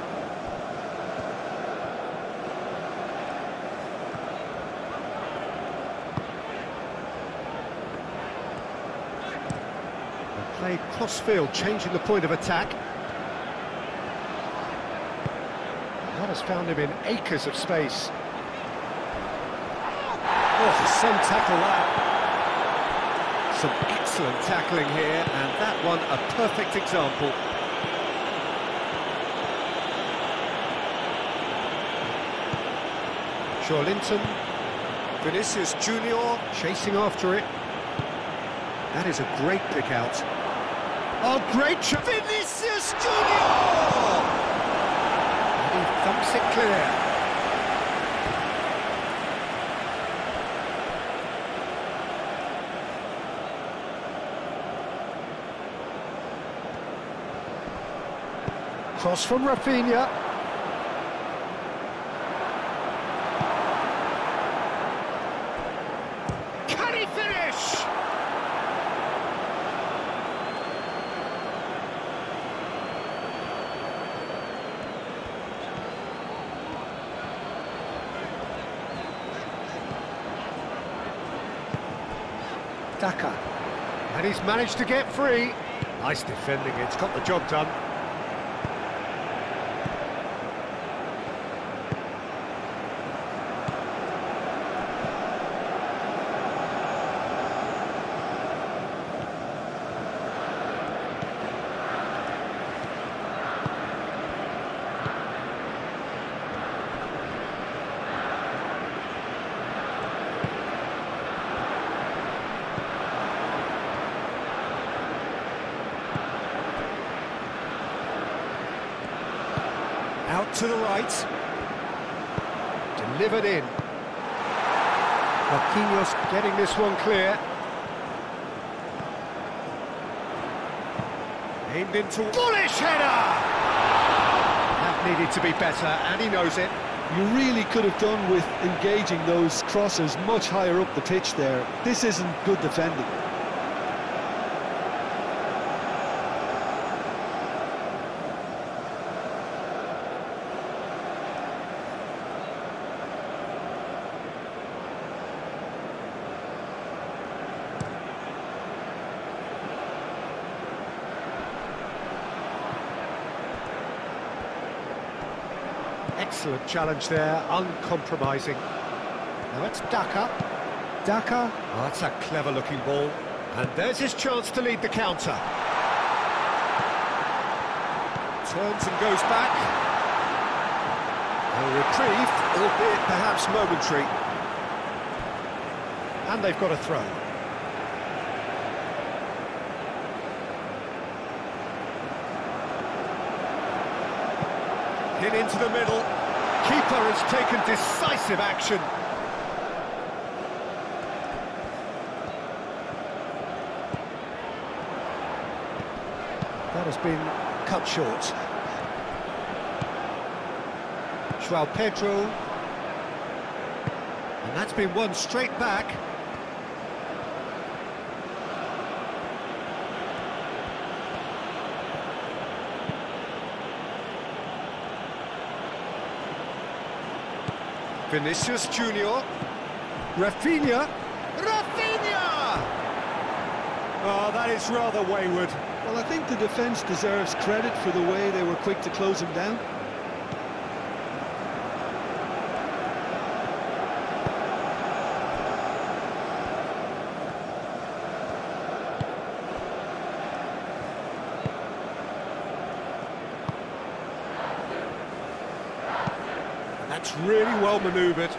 They play cross-field, changing the point of attack. That has found him in acres of space. Oh, some tackle that. Some excellent tackling here, and that one a perfect example. Linton, Vinicius Junior chasing after it. That is a great pick out. Oh, great shot! Vinicius Junior! And he thumps it clear. Cross from Rafinha. Can he finish? Daka. And he's managed to get free. Nice defending, it's got the job done. Out to the right. Delivered in. Marquinhos getting this one clear. Aimed into... Bullish header! That needed to be better, and he knows it. You really could have done with engaging those crosses much higher up the pitch there. This isn't good defending. Excellent challenge there, uncompromising. Now it's Daka. Daka, oh, that's a clever-looking ball. And there's his chance to lead the counter. Turns and goes back. A reprieve, albeit perhaps momentary. And they've got a throw. Hit into the middle. Keeper has taken decisive action. That has been cut short. João Pedro. And that's been won straight back. Vinicius Junior. Rafinha. Rafinha! Oh, that is rather wayward. Well, I think the defence deserves credit for the way they were quick to close him down. That's really well manoeuvred.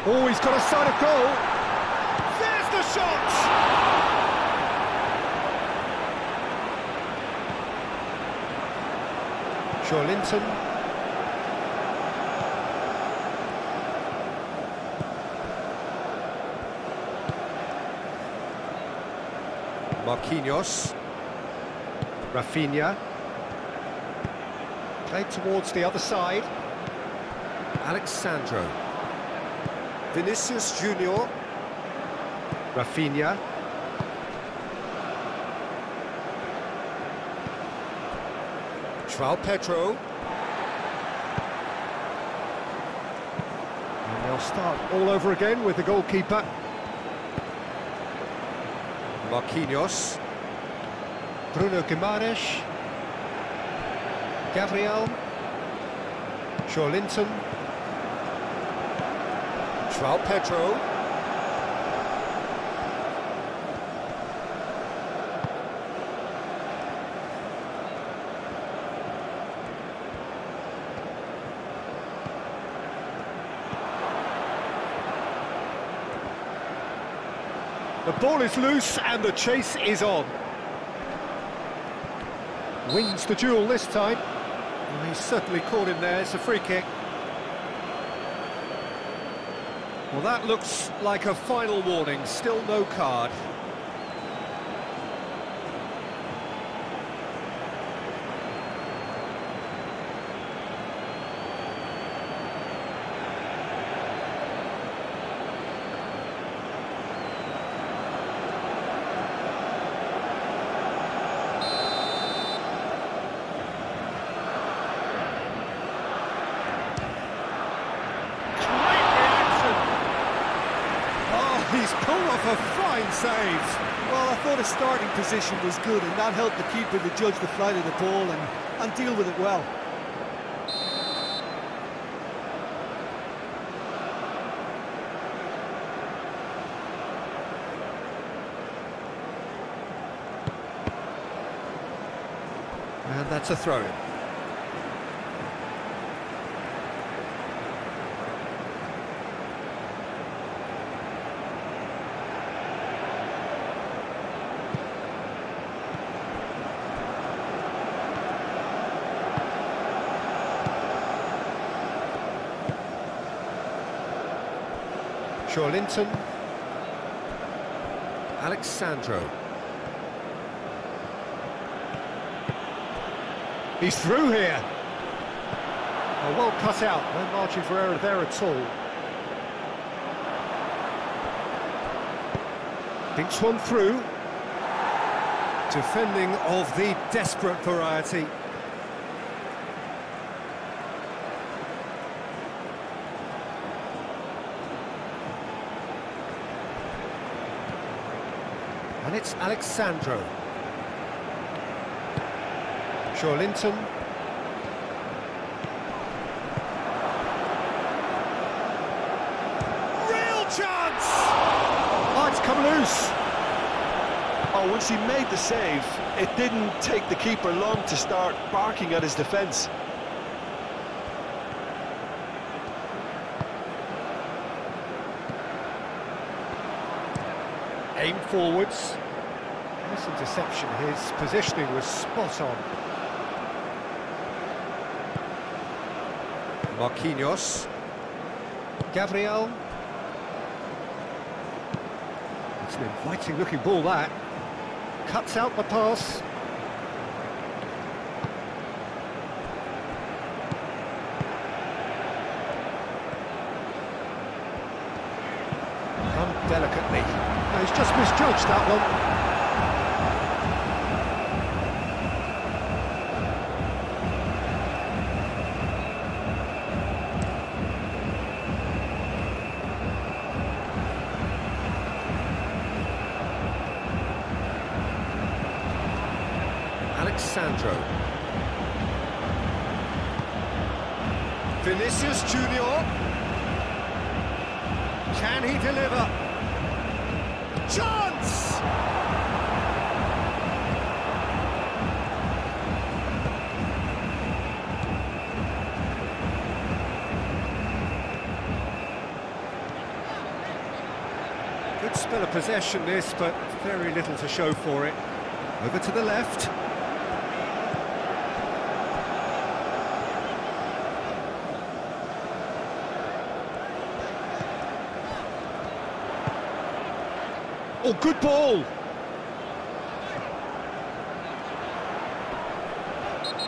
Oh, he's got a sight of goal. There's the shot! Linton. Marquinhos. Rafinha. Played towards the other side. Alexandro. Vinicius Junior. Rafinha. João Pedro. And they'll start all over again with the goalkeeper. Marquinhos. Bruno Guimaraes. Gabriel. Linton. João Pedro. The ball is loose and the chase is on. Wins the duel this time. Well, he's certainly caught him there. It's a free kick. Well, that looks like a final warning. Still no card. He's pulled off a fine save. Well, I thought his starting position was good, and that helped the keeper to judge the flight of the ball and deal with it well. And that's a throw-in. Linton. Alexandro. He's through here. Oh, well cut out. No margin for error there at all. Thinks one through. Defending of the desperate variety. And it's Alexandro. Linton. Real chance! Oh, it's come loose. Oh, once he made the save, it didn't take the keeper long to start barking at his defence. Aim forwards. Nice interception, his positioning was spot on. Marquinhos. Gabriel. It's an inviting looking ball, that. Cuts out the pass. Done delicately. No, he's just misjudged that one. Sandro. Vinicius Junior. Can he deliver? Chance! Good spell of possession this, but very little to show for it. Over to the left. Oh, good ball!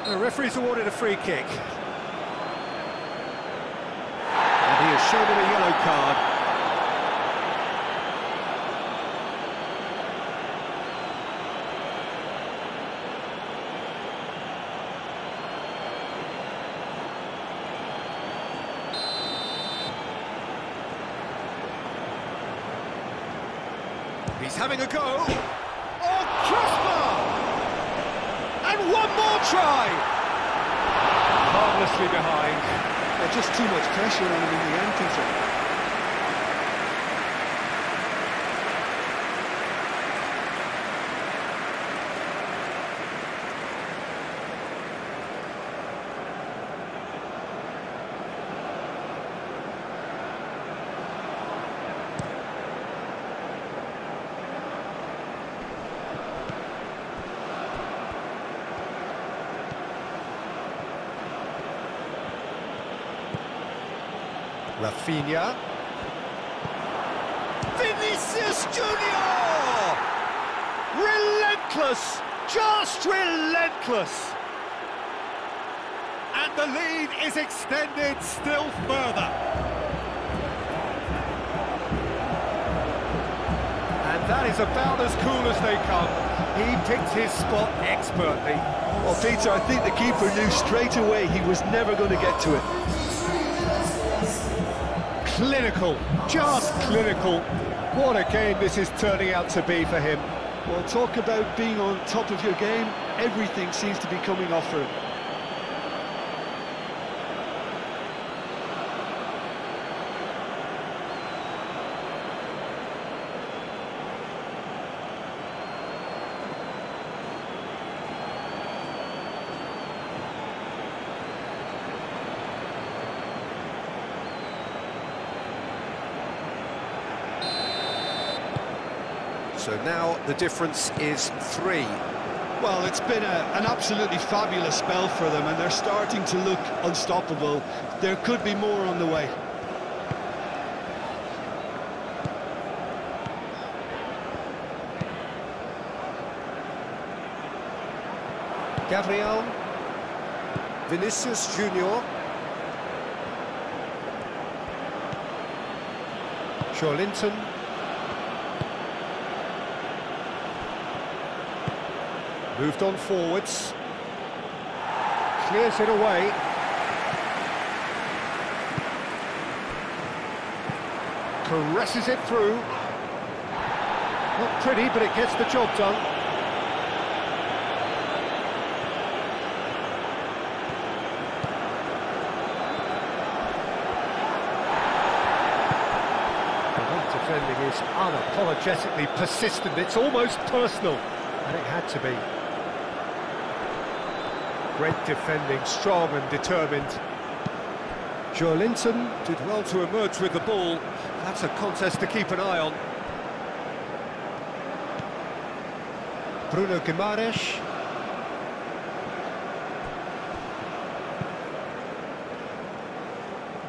The referee's awarded a free kick. And he has shown him a yellow card. He's having a go. Oh, crossbar! And one more try! Harmlessly behind. Just too much pressure on him in the end, Peter. Rafinha. Vinicius Junior! Relentless! Just relentless! And the lead is extended still further. And that is about as cool as they come. He picked his spot expertly. Well, Peter, I think the keeper knew straight away he was never going to get to it. Clinical, just clinical. What a game this is turning out to be for him. Well, talk about being on top of your game. Everything seems to be coming off for him. So now the difference is 3. Well, it's been an absolutely fabulous spell for them, and they're starting to look unstoppable. There could be more on the way. Gabriel. Vinicius Junior. Linton. Moved on forwards. Clears it away. Caresses it through. Not pretty, but it gets the job done. The defending is unapologetically persistent. It's almost personal, and it had to be. Great defending, strong and determined. Linton did well to emerge with the ball. That's a contest to keep an eye on. Bruno Guimaraes.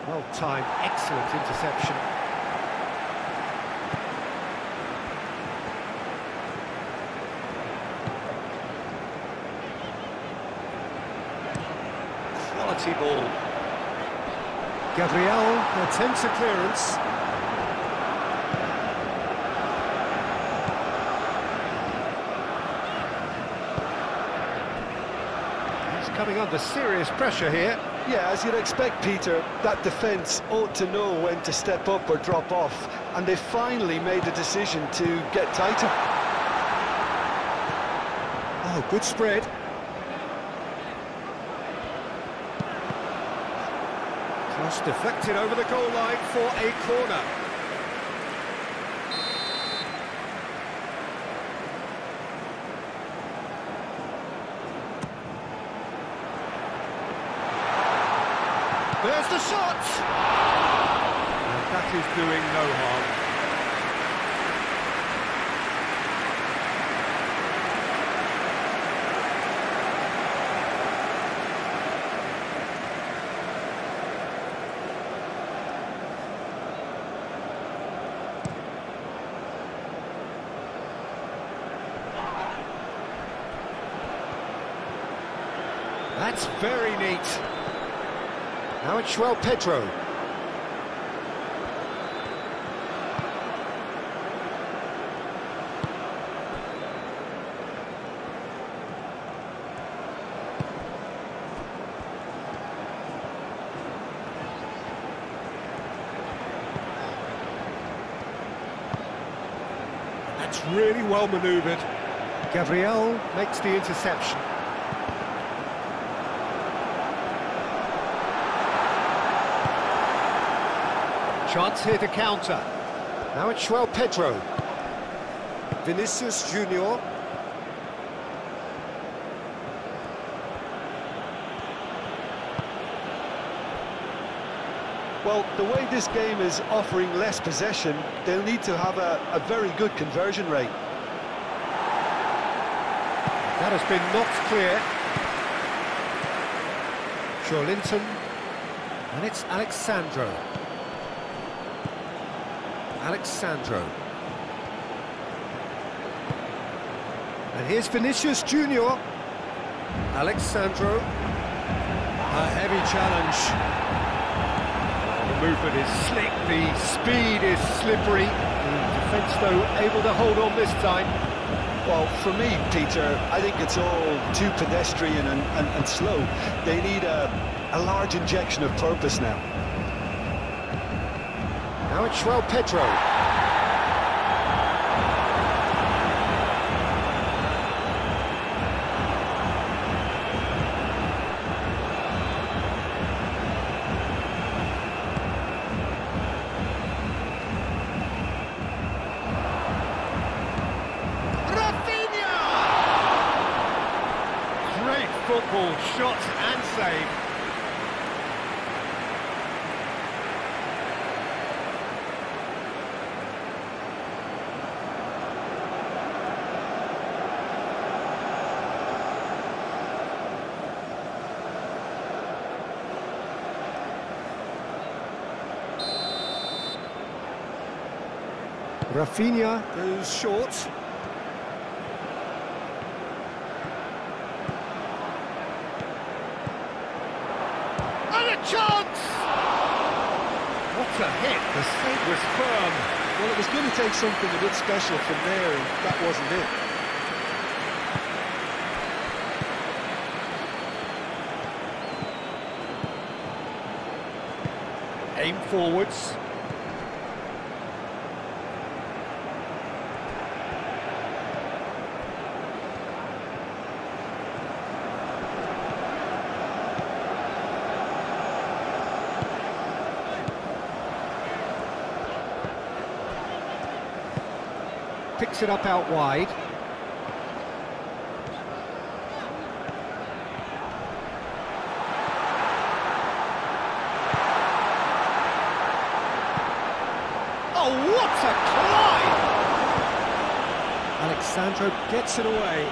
Well-timed, excellent interception. Quality ball. Gabriel attempts a clearance. He's coming under serious pressure here. Yeah, as you'd expect, Peter, that defence ought to know when to step up or drop off, and they finally made the decision to get tighter. Oh, good spread. Cross deflected over the goal line for a corner. There's the shot! And that is doing no harm. That's very neat. Now it's João Pedro. That's really well manoeuvred. Gabriel makes the interception. Chance here to counter. Now it's João Pedro. Vinicius Junior. Well, the way this game is offering less possession, they'll need to have a very good conversion rate. That has been knocked clear. Linton. And it's Alexandro. And here's Vinicius Junior. Alexandro. A heavy challenge. The movement is slick, the speed is slippery. The defence, though, able to hold on this time. Well, for me, Peter, I think it's all too pedestrian and slow. They need a large injection of purpose now. Now it's João Pedro. Great football, shot and save. Rafinha goes short. And a chance! What a hit, the save was firm. Well, it was going to take something a bit special from there, and that wasn't it. Aim forwards. Picks it up out wide. Oh, what a climb! Sandro gets it away.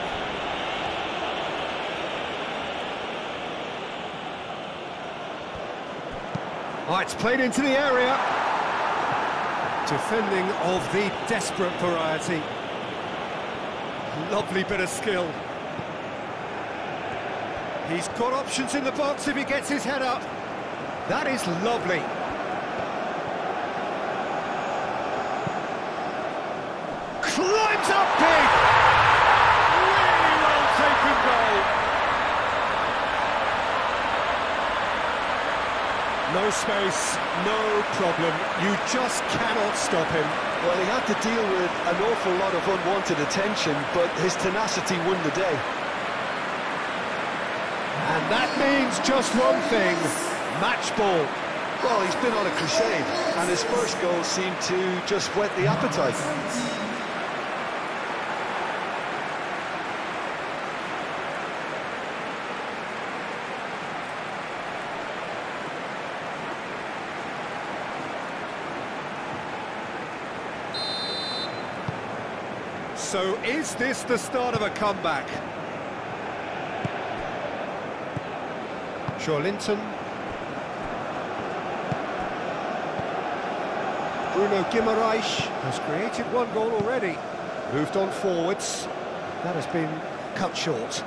Oh, it's played into the area. Defending of the desperate variety. Lovely bit of skill. He's got options in the box if he gets his head up. That is lovely. Climbs up big! Really well taken goal. No space, no problem. You just cannot stop him. Well, he had to deal with an awful lot of unwanted attention, but his tenacity won the day. And that means just one thing, match ball. Well, he's been on a crusade, and his first goal seemed to just whet the appetite. So is this the start of a comeback? Linton. Bruno Guimaraes has created one goal already. Moved on forwards. That has been cut short.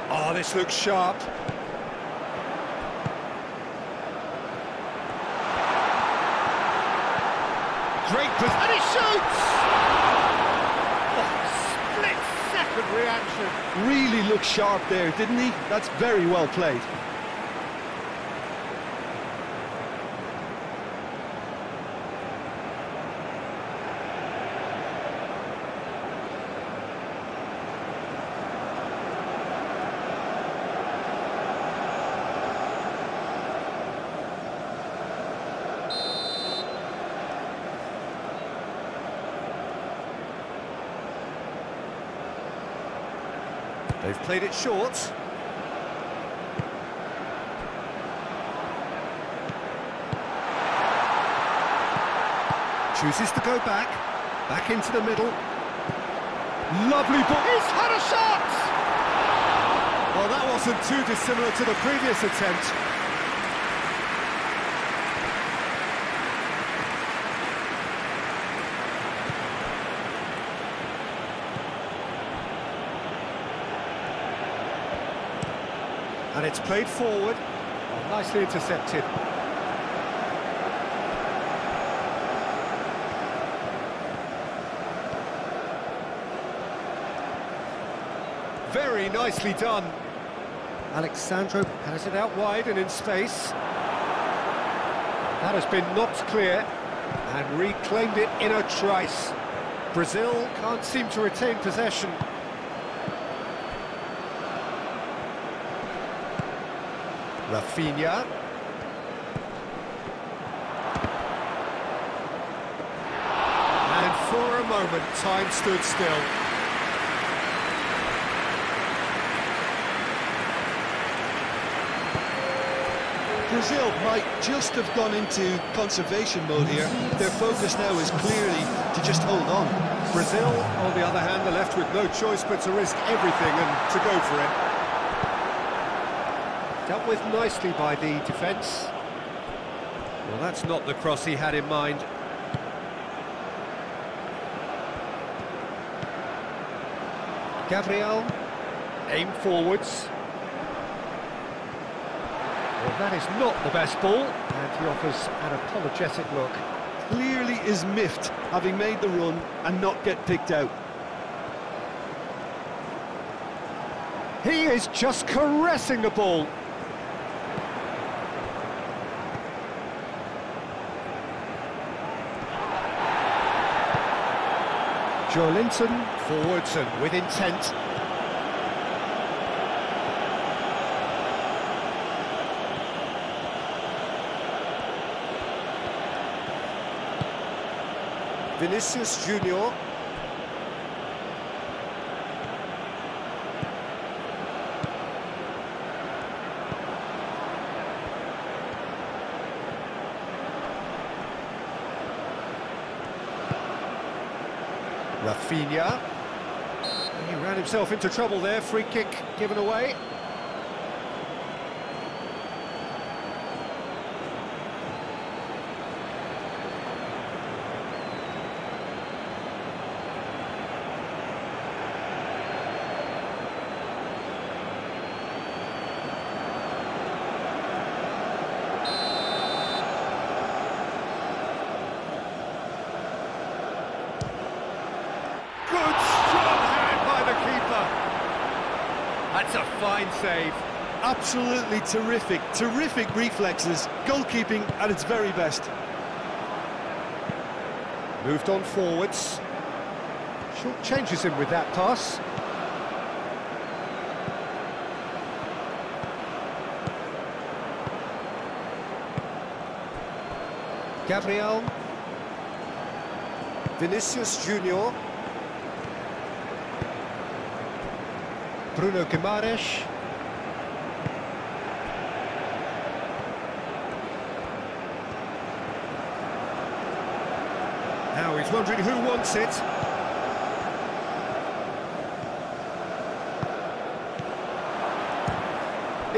Oh, this looks sharp. Great position, and he shoots! Oh, split-second reaction. Really looked sharp there, didn't he? That's very well played. They've played it short. Chooses to go back into the middle. Lovely ball. He's had a shot! Well, that wasn't too dissimilar to the previous attempt. And it's played forward. Oh, nicely intercepted. Very nicely done. Alexandro has it out wide and in space. That has been knocked clear and reclaimed it in a trice. Brazil can't seem to retain possession. Rafinha. And for a moment, time stood still. Brazil might just have gone into conservation mode here. Their focus now is clearly to just hold on. Brazil, on the other hand, are left with no choice but to risk everything and to go for it. Dealt with nicely by the defence. Well, that's not the cross he had in mind. Gabriel, aim forwards. Well, that is not the best ball, and he offers an apologetic look. Clearly is miffed, having made the run and not get picked out. He is just caressing the ball. Linton, forwards and with intent. Vinicius Junior. Rafinha. He ran himself into trouble there, free kick given away. That's a fine save. Absolutely terrific, terrific reflexes, goalkeeping at its very best. Moved on forwards. Short changes him with that pass. Gabriel. Vinicius Junior. Bruno Guimaraes. Now he's wondering who wants it.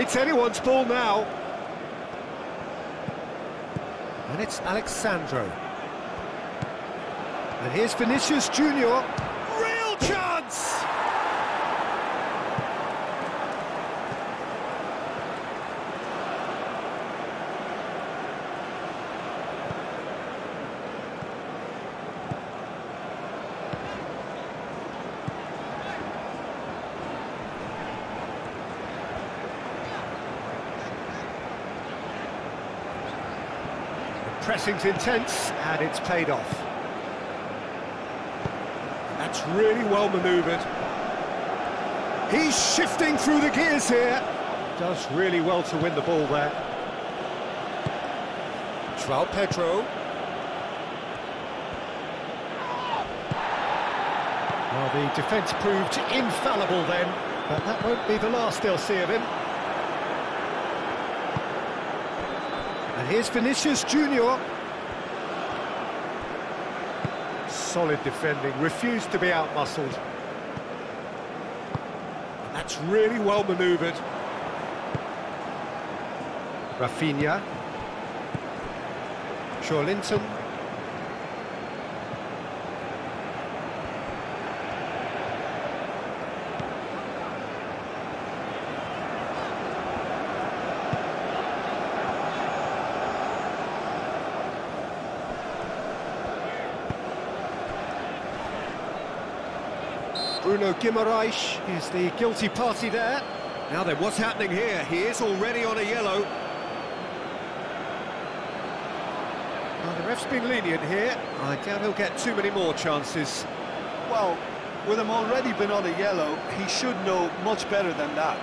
It's anyone's ball now. And it's Alexandro. And here's Vinicius Junior. Real chance! Pressing's intense, and it's paid off. That's really well manoeuvred. He's shifting through the gears here. Does really well to win the ball there. João Pedro. Well, the defence proved infallible then, but that won't be the last they'll see of him. And here's Vinicius Junior. Solid defending, refused to be out-muscled. That's really well manoeuvred. Rafinha. Linton. Bruno Guimaraes is the guilty party there. Now then, what's happening here? He is already on a yellow. Well, the ref's been lenient here. I doubt he'll get too many more chances. Well, with him already been on a yellow, he should know much better than that.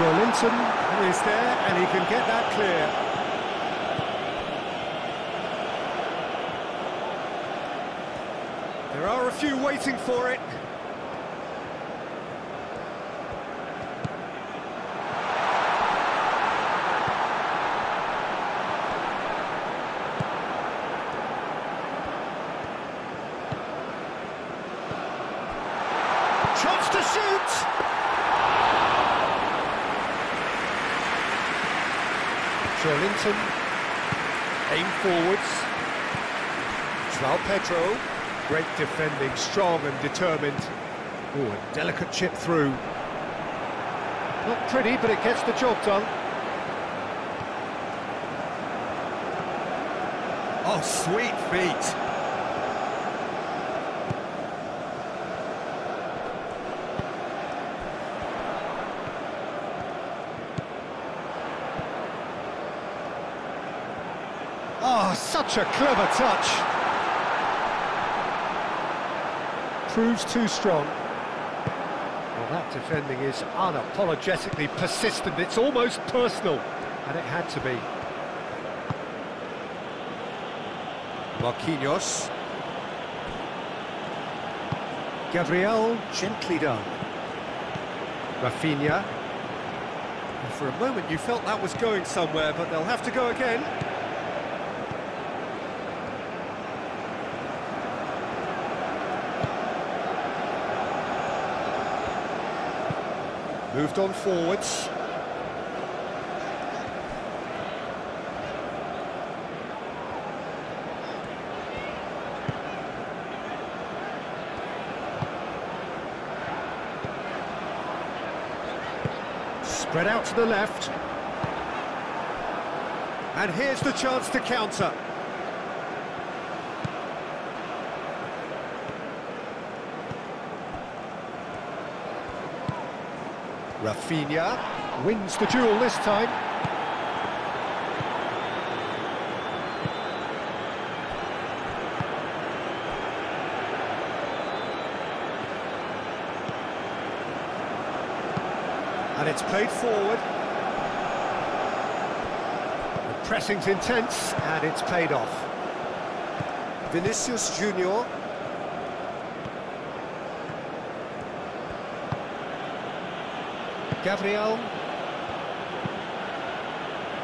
Linton is there, and he can get that clear. There are a few waiting for it. Chance to shoot! Linton, aim forwards. João Pedro, great defending, strong and determined. Oh, a delicate chip through. Not pretty, but it gets the job done. Oh, sweet feet. Oh, such a clever touch. Proves too strong. Well, that defending is unapologetically persistent. It's almost personal, and it had to be. Marquinhos. Gabriel, gently done. Rafinha. And for a moment you felt that was going somewhere, but they'll have to go again. Moved on forwards. Spread out to the left. And here's the chance to counter. Rafinha wins the duel this time. And it's played forward. The pressing's intense, and it's paid off. Vinicius Junior. Gabriel.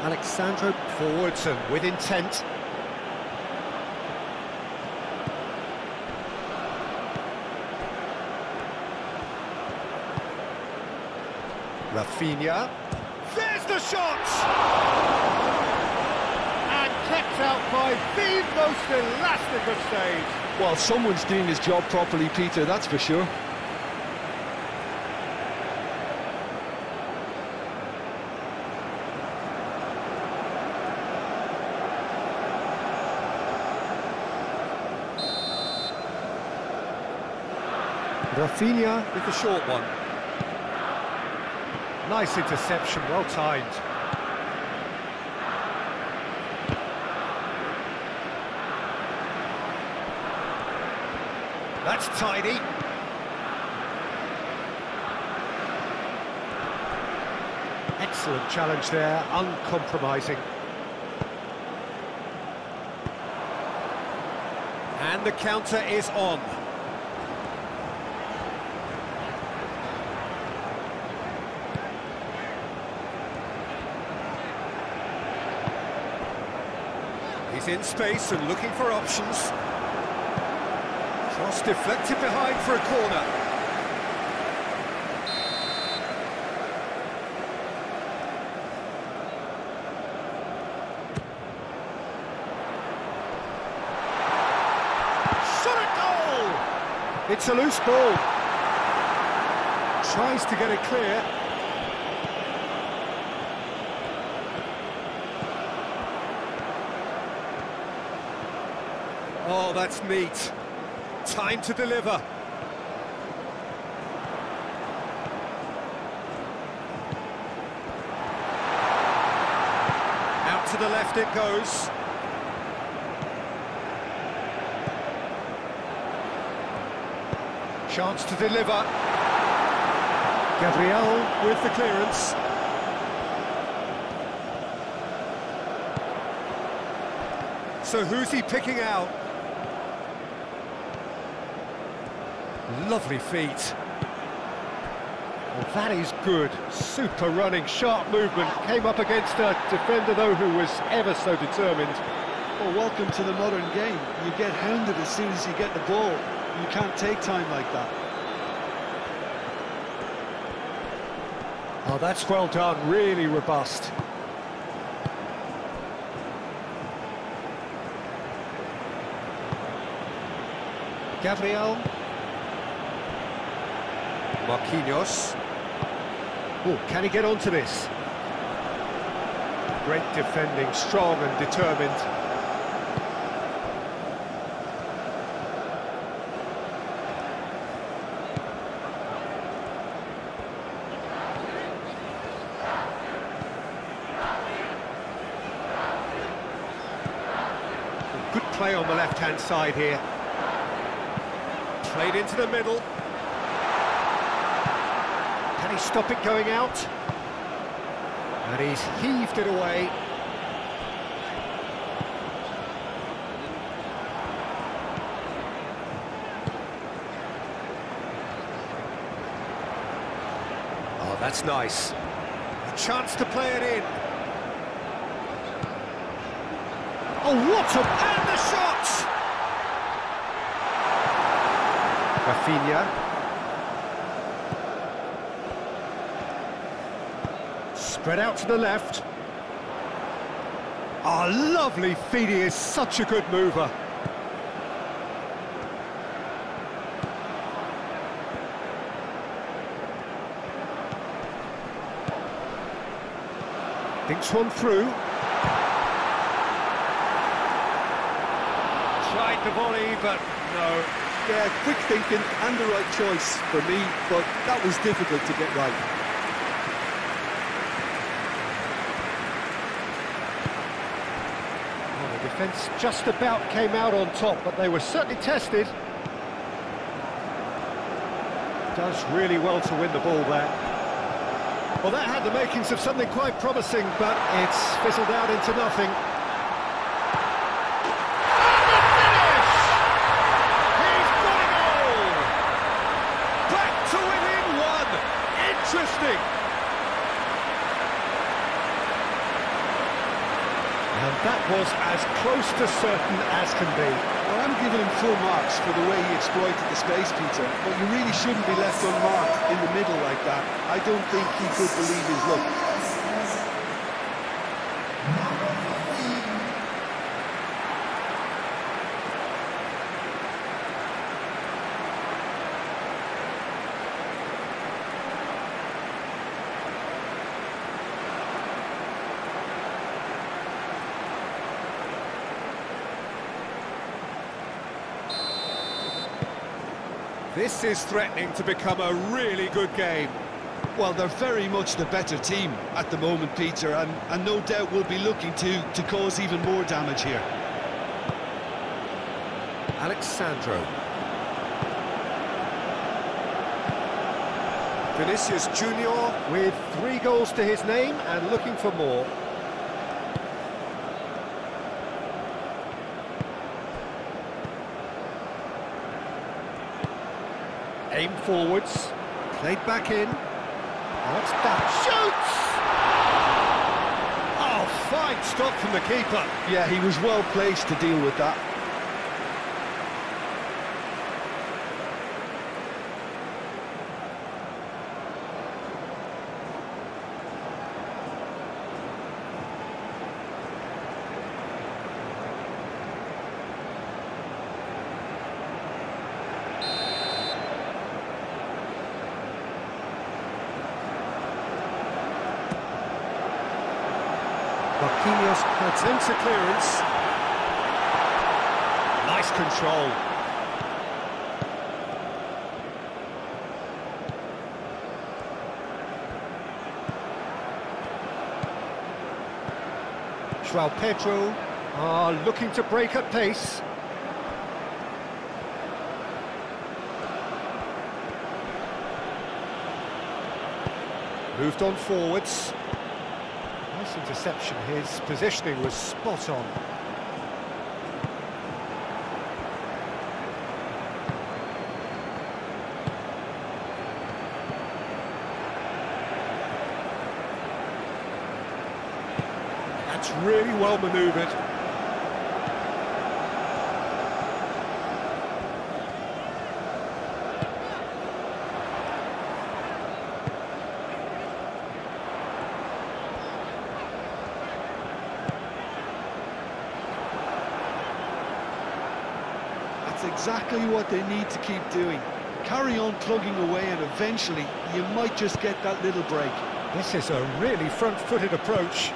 Alexandro forwards and with intent. Rafinha. There's the shot! And kept out by the most elastic of saves. Well, someone's doing his job properly, Peter, that's for sure. Rafinha with the short one. Nice interception, well timed. That's tidy. Excellent challenge there, uncompromising. And the counter is on. He's in space and looking for options. Cross deflected behind for a corner. Shot at goal! It's a loose ball. Tries to get it clear. Oh, that's neat. Time to deliver. Out to the left it goes. Chance to deliver. Gabriel with the clearance. So who's he picking out? Lovely feet. Well, that is good. Super running, sharp movement. Came up against a defender, though, who was ever so determined. Well, welcome to the modern game. You get hounded as soon as you get the ball. You can't take time like that. Oh, that's well done. Really robust. Gabriel. Marquinhos. Oh, can he get onto this? Great defending, strong and determined. Good play on the left-hand side here. Played into the middle. Can he stop it going out? And he's heaved it away. Oh, that's nice. A chance to play it in. Oh, what a... And the shot! Rafinha. Spread out to the left. Oh, lovely feed. He is such a good mover. Thinks one through. Tried the volley, but no. Yeah, quick thinking and the right choice for me, but that was difficult to get right. Well, the defence just about came out on top, but they were certainly tested. Does really well to win the ball there. Well, that had the makings of something quite promising, but it's fizzled out into nothing. And the finish! He's got it all! Back to within one! Interesting! And that was as close to certain as can be. Well, I'm giving him full marks for the way he exploited the space, Peter, but you really shouldn't be left unmarked in the middle like that. I don't think he could believe his luck. This is threatening to become a really good game. Well, they're very much the better team at the moment, Peter, and no doubt will be looking to cause even more damage here. Alexandro. Vinicius Junior. With 3 goals to his name and looking for more. Aim forwards, played back in. What's that? Shoots! Oh, fine stop from the keeper. Yeah, he was well placed to deal with that. Marquinhos attempts a clearance. Nice control. João Pedro looking to break at pace. Moved on forwards. Nice interception. His positioning was spot on. That's really well manoeuvred. That's exactly what they need to keep doing. Carry on plugging away and eventually you might just get that little break. This is a really front-footed approach.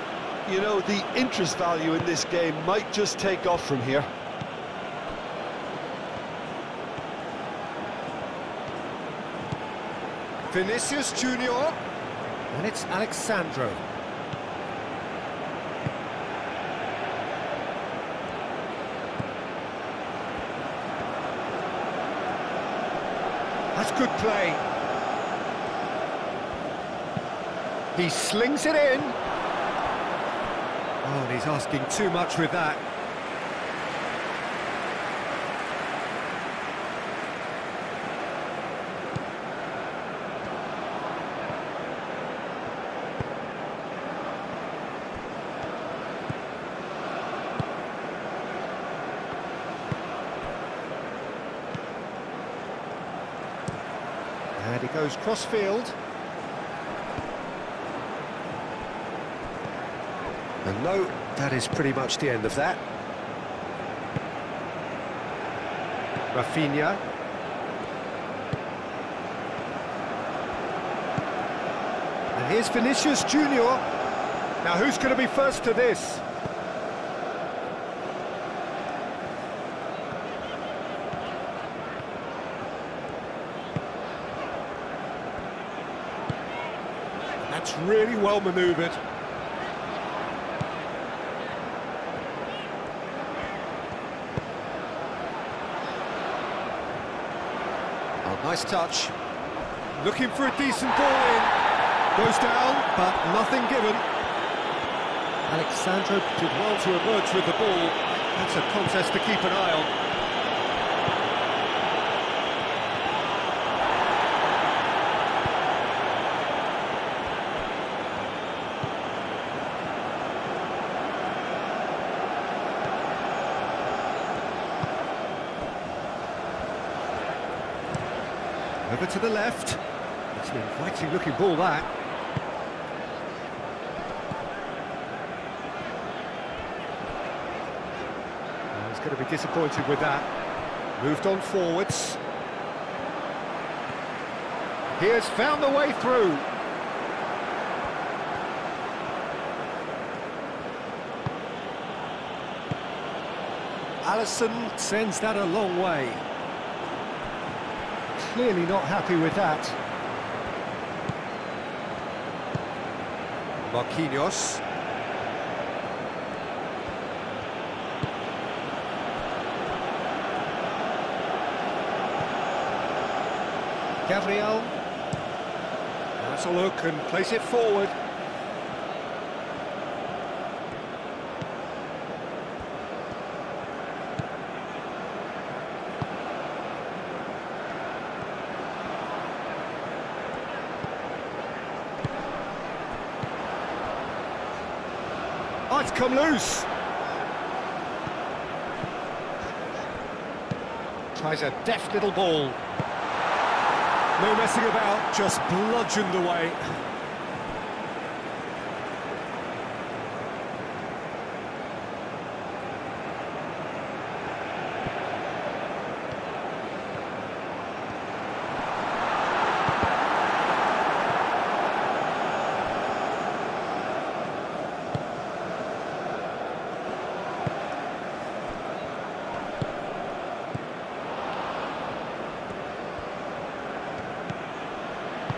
You know, the interest value in this game might just take off from here. Vinicius Junior. And it's Alexandro. That's good play. He slings it in. Oh, and he's asking too much with that. And he goes cross-field. And no, that is pretty much the end of that. Rafinha. And here's Vinicius Junior. Now who's going to be first to this? That's really well manoeuvred. Oh, nice touch. Looking for a decent ball in. Goes down, but nothing given. Alexandro did well to emerge with the ball. That's a contest to keep an eye on. Over to the left. It's an inviting looking ball, that. Oh, he's going to be disappointed with that. Moved on forwards. He has found the way through. Alisson sends that a long way. Clearly not happy with that. Marquinhos. Gabriel. That's a look and place it forward. Oh, it's come loose. Tries a deft little ball. No messing about, just bludgeoned away.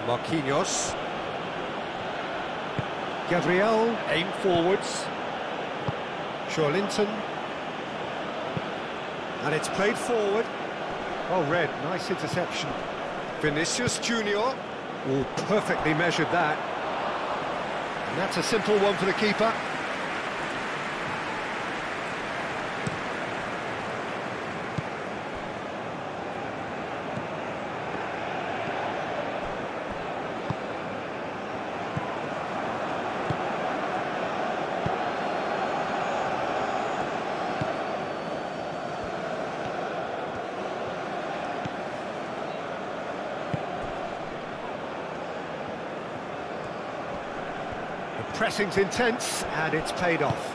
Marquinhos. Gabriel, aim forwards. Linton. And it's played forward. Oh, Red, nice interception. Vinicius Junior. Oh, perfectly measured that. And that's a simple one for the keeper. Pressing's intense, and it's paid off.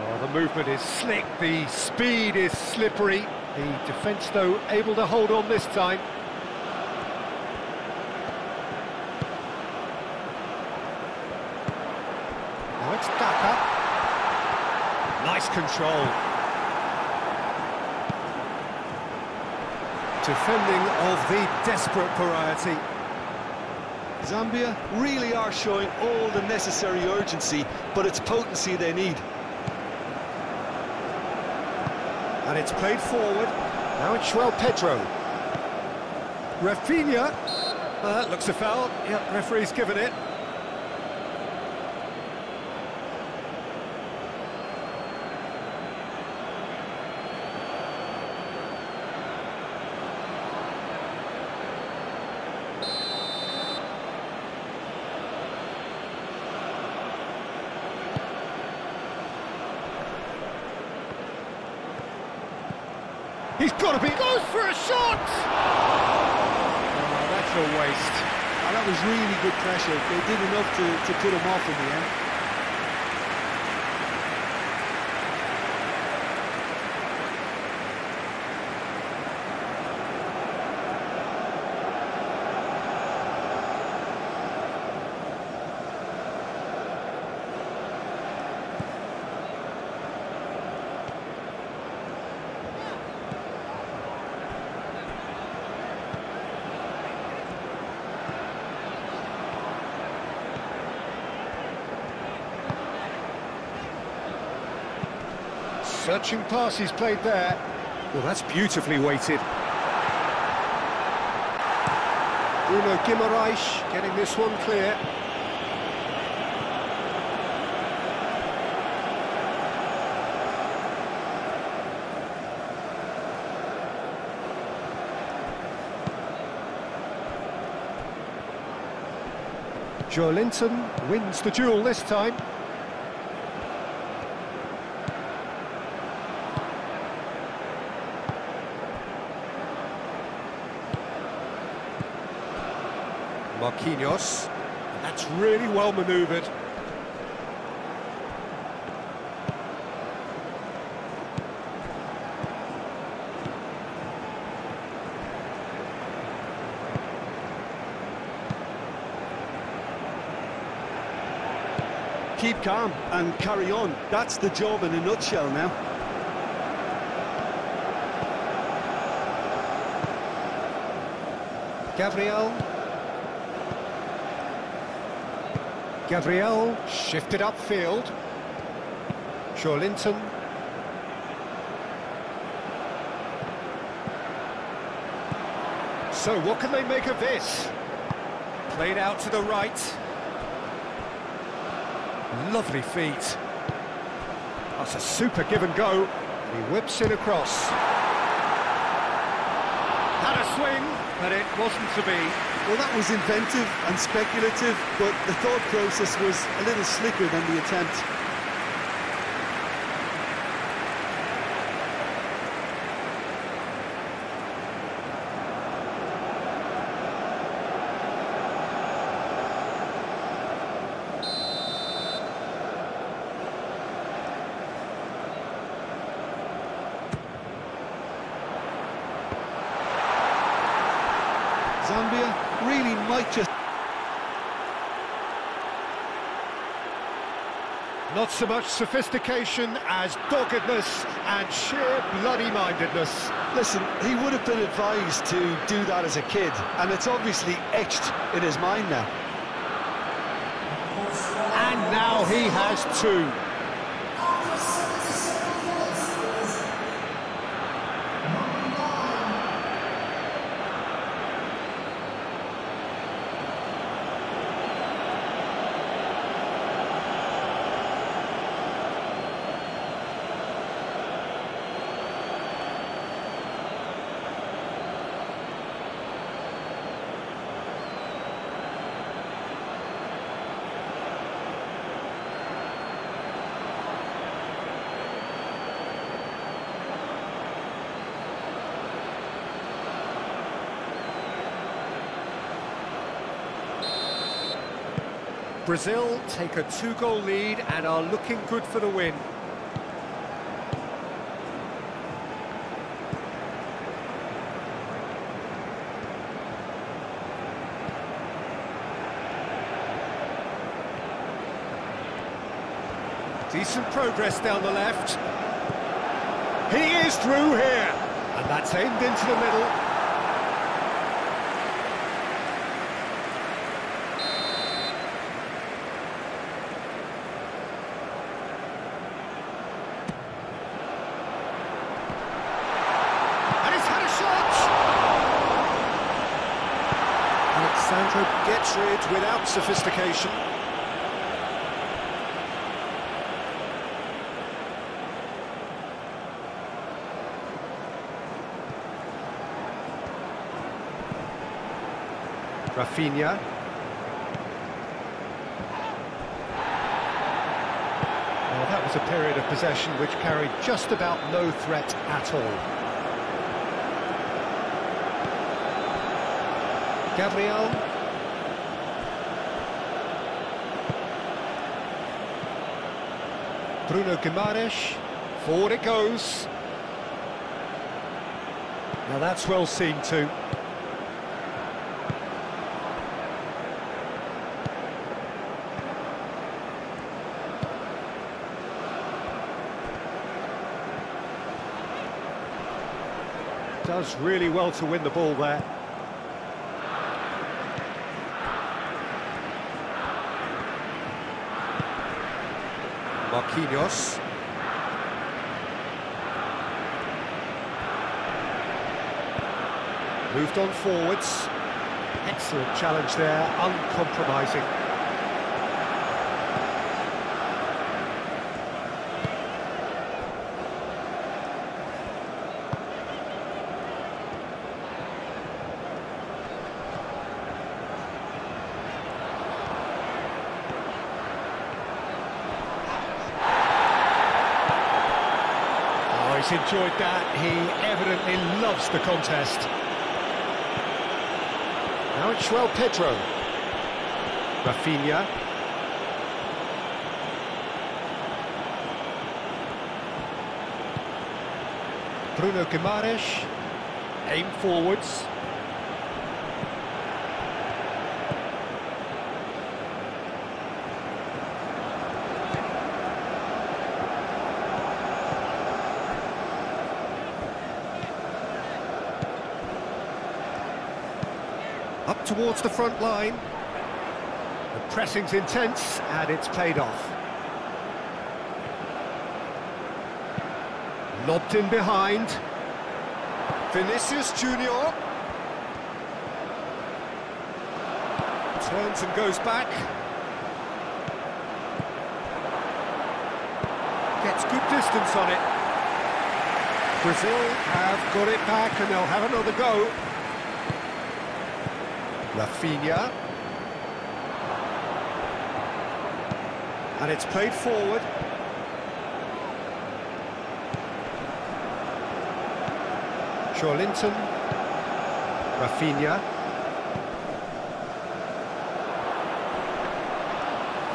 Oh, the movement is slick, the speed is slippery. The defence, though, able to hold on this time. Now it's Daka. Nice control. Defending of the desperate variety. Zambia really are showing all the necessary urgency, but it's potency they need. And it's played forward. Now it's João Pedro. Rafinha. Looks a foul. Yep, referee's given it. He's got to be... Goes for a shot! total waste. And that was really good pressure. They did enough to put him off in the end. Searching pass he's played there. Well, that's beautifully weighted. Bruno Guimaraes getting this one clear. Joelinton wins the duel this time. Marquinhos, that's really well manoeuvred. Keep calm and carry on. That's the job in a nutshell now. Gabriel shifted upfield. Joelinton. So what can they make of this? Played out to the right. Lovely feet. That's a super give and go. He whips it across. Had a swing, but it wasn't to be. Well, that was inventive and speculative, but the thought process was a little slicker than the attempt. Zambia really might just... Not so much sophistication as doggedness and sheer bloody-mindedness. Listen, he would have been advised to do that as a kid, and it's obviously etched in his mind now. And now he has two. Brazil take a two-goal lead and are looking good for the win. Decent progress down the left. He is through here, and that's aimed into the middle. Sandro gets rid without sophistication. Rafinha. Well, that was a period of possession which carried just about no threat at all. Gabriel. Bruno Guimaraes. Forward it goes. Now that's well seen too. Does really well to win the ball there. Marquinhos. Moved on forwards. Excellent challenge there, uncompromising. Oh, he's enjoyed that. He evidently loves the contest. Now it's João Pedro. Rafinha. Bruno Guimaraes. Aim forwards. Up towards the front line. The pressing's intense and it's paid off. Lobbed in behind. Vinicius Junior. Turns and goes back. Gets good distance on it. Brazil have got it back and they'll have another go. Rafinha. And it's played forward. Linton. Rafinha.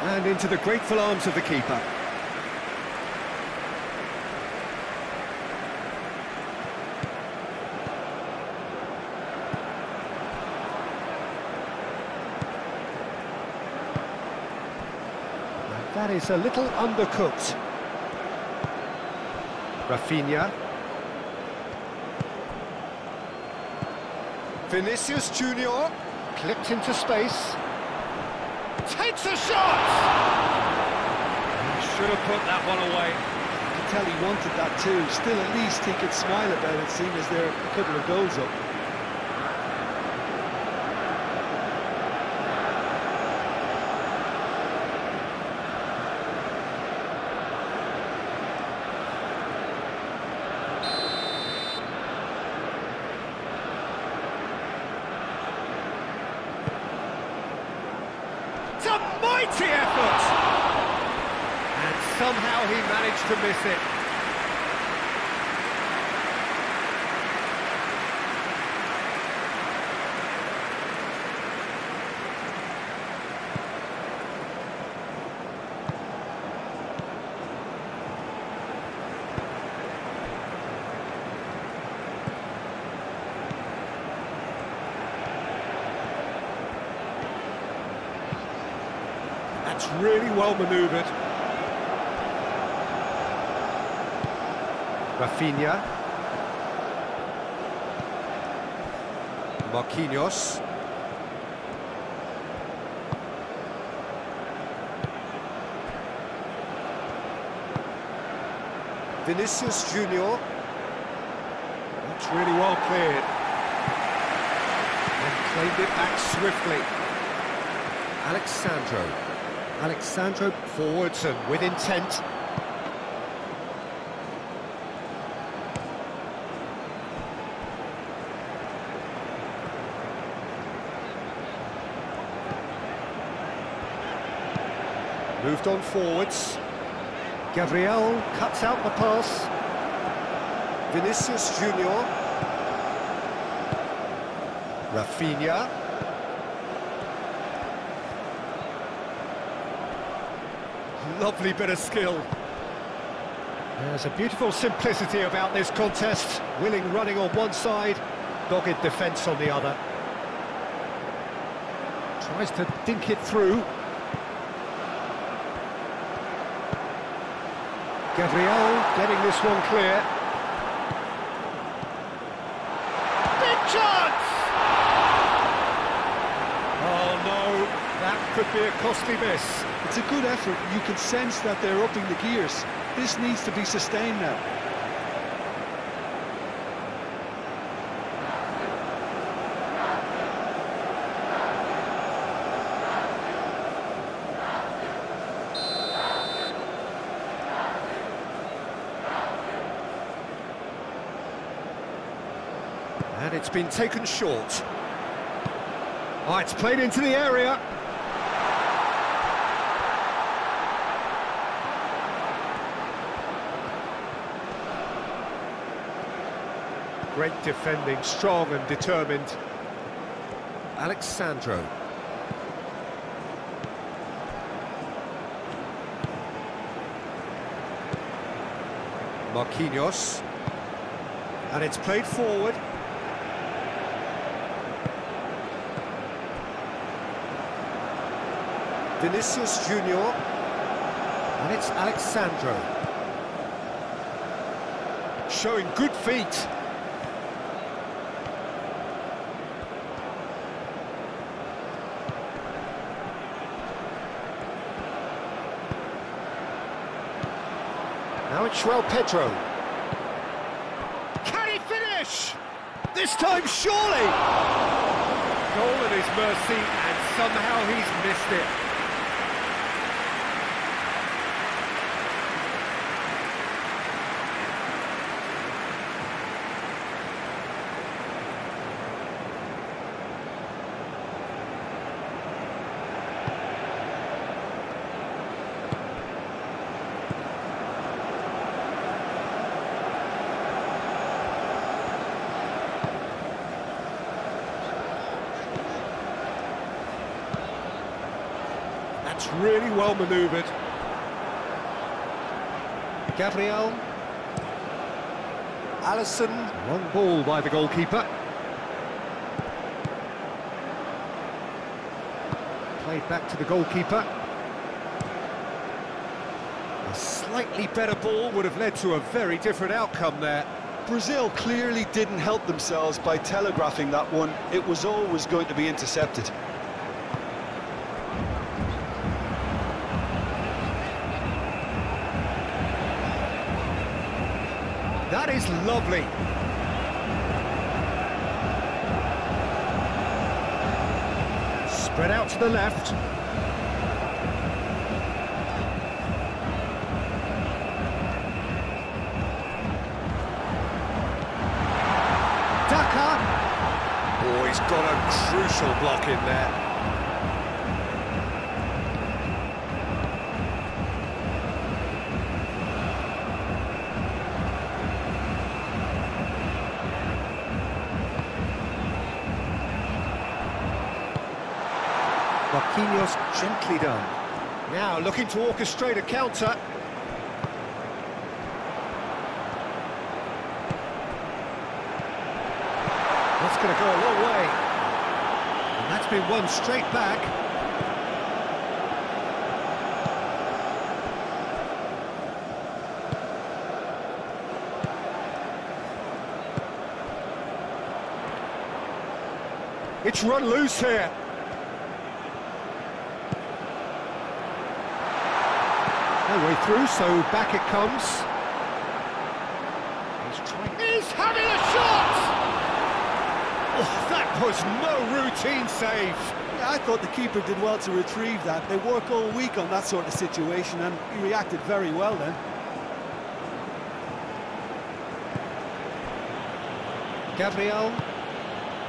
And into the grateful arms of the keeper. That is a little undercooked. Rafinha. Vinicius Junior. Clipped into space. Takes a shot! Should have put that one away. I could tell he wanted that too. Still, at least he could smile about it, seeing as there are a couple of goals up. It's a mighty effort! And somehow he managed to miss it. That's really well manoeuvred. Rafinha. Marquinhos. Vinicius Junior. That's really well cleared. And claimed it back swiftly. Alexandro forwards and with intent. Moved on forwards. Gabriel cuts out the pass. Vinicius Junior. Rafinha. lovely bit of skill. There's a beautiful simplicity about this contest. Willing running on one side, dogged defence on the other. Tries to dink it through. Gabriel getting this one clear. Big chance! Oh no, that could be a costly miss. It's a good effort. You can sense that they're upping the gears. This needs to be sustained now. And it's been taken short. Oh, it's played into the area. Great defending, strong and determined. Alexandro. Marquinhos. And it's played forward. Vinicius Junior, and it's Alexandro. Showing good feet. Now it's Pedro. Can he finish? This time, surely! Goal at his mercy, and somehow he's missed it. That's really well manoeuvred. Gabriel. Alisson. Long ball by the goalkeeper. Played back to the goalkeeper. A slightly better ball would have led to a very different outcome there. Brazil clearly didn't help themselves by telegraphing that one. It was always going to be intercepted. That is lovely. Spread out to the left. Daka. Oh, he's got a crucial block in there. Marquinhos gently done. Now looking to orchestrate a counter. That's going to go a long way. And that's been won straight back. It's run loose here. No way through, so back it comes. He's having a shot! Oh, that was no routine save. Yeah, I thought the keeper did well to retrieve that. They work all week on that sort of situation, and he reacted very well then.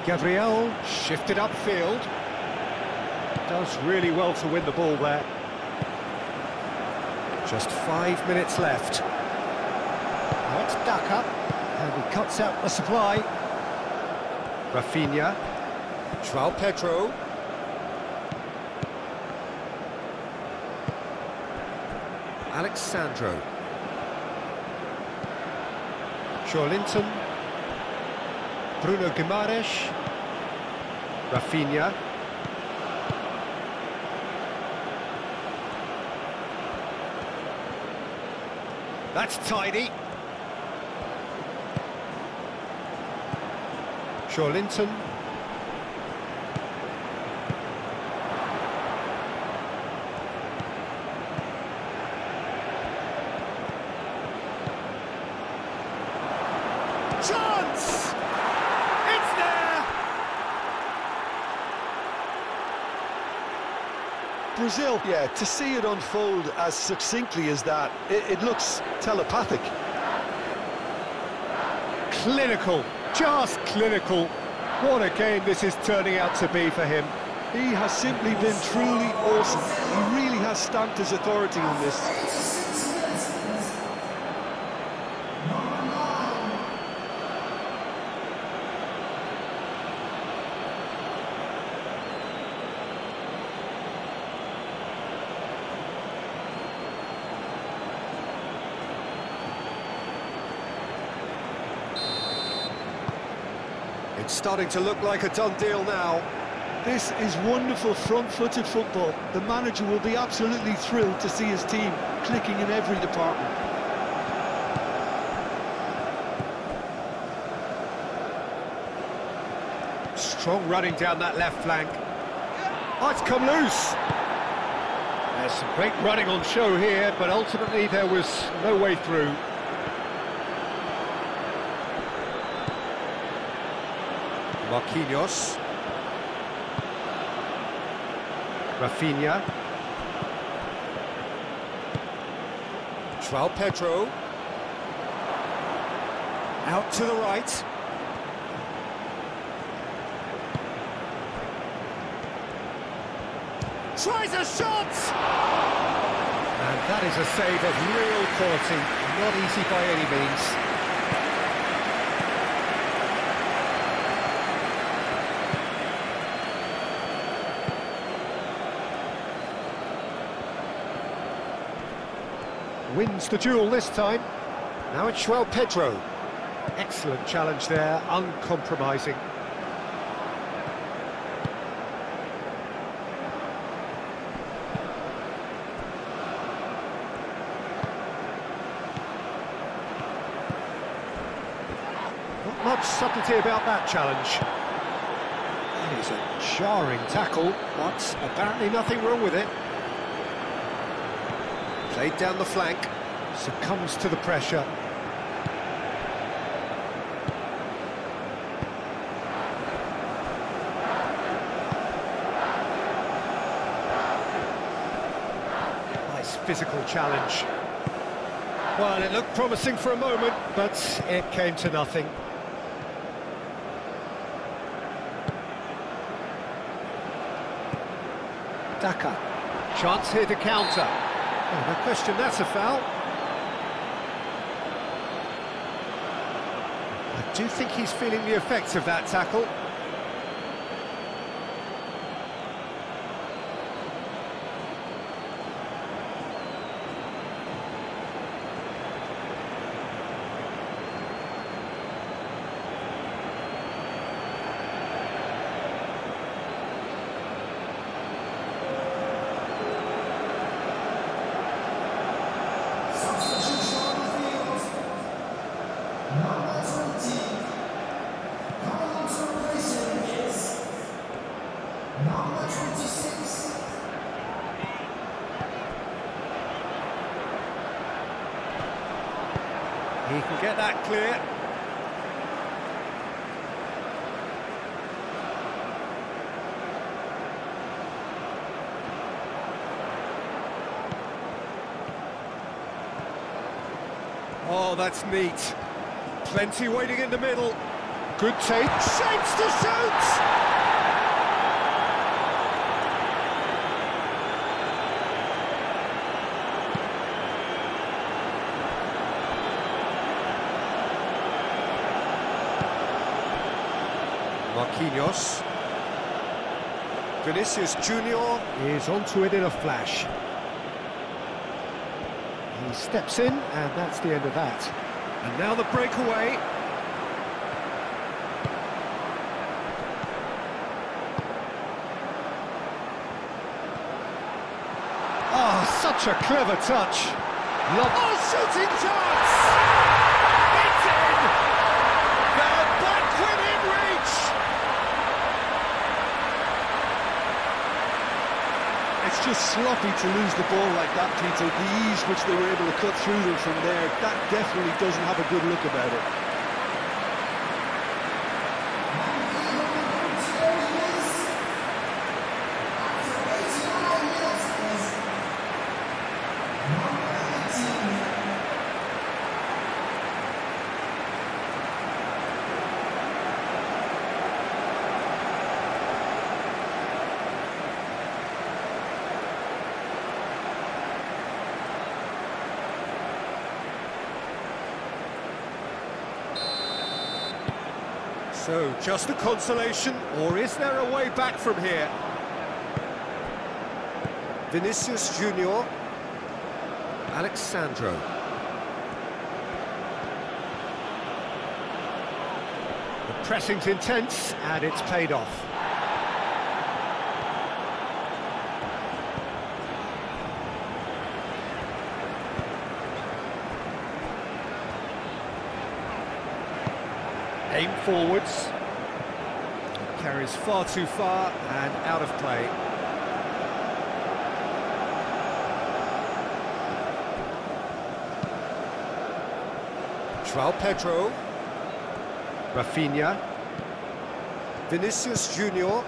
Gabriel shifted upfield. Does really well to win the ball there. Just 5 minutes left. Now it's Daka, and he cuts out the supply. Rafinha, João Pedro. Alexandro. Linton. Bruno Guimaraes. Rafinha. That's tidy. Linton. Chance! It's there! Brazil, yeah, to see it unfold as succinctly as that, it looks telepathic. Clinical, just clinical. What a game this is turning out to be for him. He has simply been truly awesome. He really has stamped his authority on this. It's starting to look like a done deal now. This is wonderful front-footed football. The manager will be absolutely thrilled to see his team clicking in every department. Strong running down that left flank. Oh, it's come loose. There's some great running on show here, but ultimately there was no way through. Marquinhos. Rafinha. João Pedro. Out to the right. Tries a shot! And that is a save of real quality. Not easy by any means. Wins the duel this time. Now it's João Pedro. Excellent challenge there, uncompromising. Not much subtlety about that challenge. That is a jarring tackle, but apparently nothing wrong with it. Played down the flank. Succumbs to the pressure. Nice physical challenge. Well, it looked promising for a moment, but it came to nothing. Daka. Chance here to counter. Oh, no question, that's a foul. I do think he's feeling the effects of that tackle. He can get that clear. Oh, that's neat. Plenty waiting in the middle. Good take. Shapes to shoot! Marquinhos. Vinicius Junior is onto it in a flash. He steps in, and that's the end of that. And now the breakaway. Oh, such a clever touch. Oh, shooting chance! It's in! They're back within reach! It's just sloppy to lose the ball like that, Peter. The ease which they were able to cut through them from there, that definitely doesn't have a good look about it. So, just a consolation, or is there a way back from here? Vinicius Junior, Alexandro. The pressing's intense, and it's paid off. Aim forwards. Carries far too far and out of play. João Pedro. Rafinha. Vinicius Junior.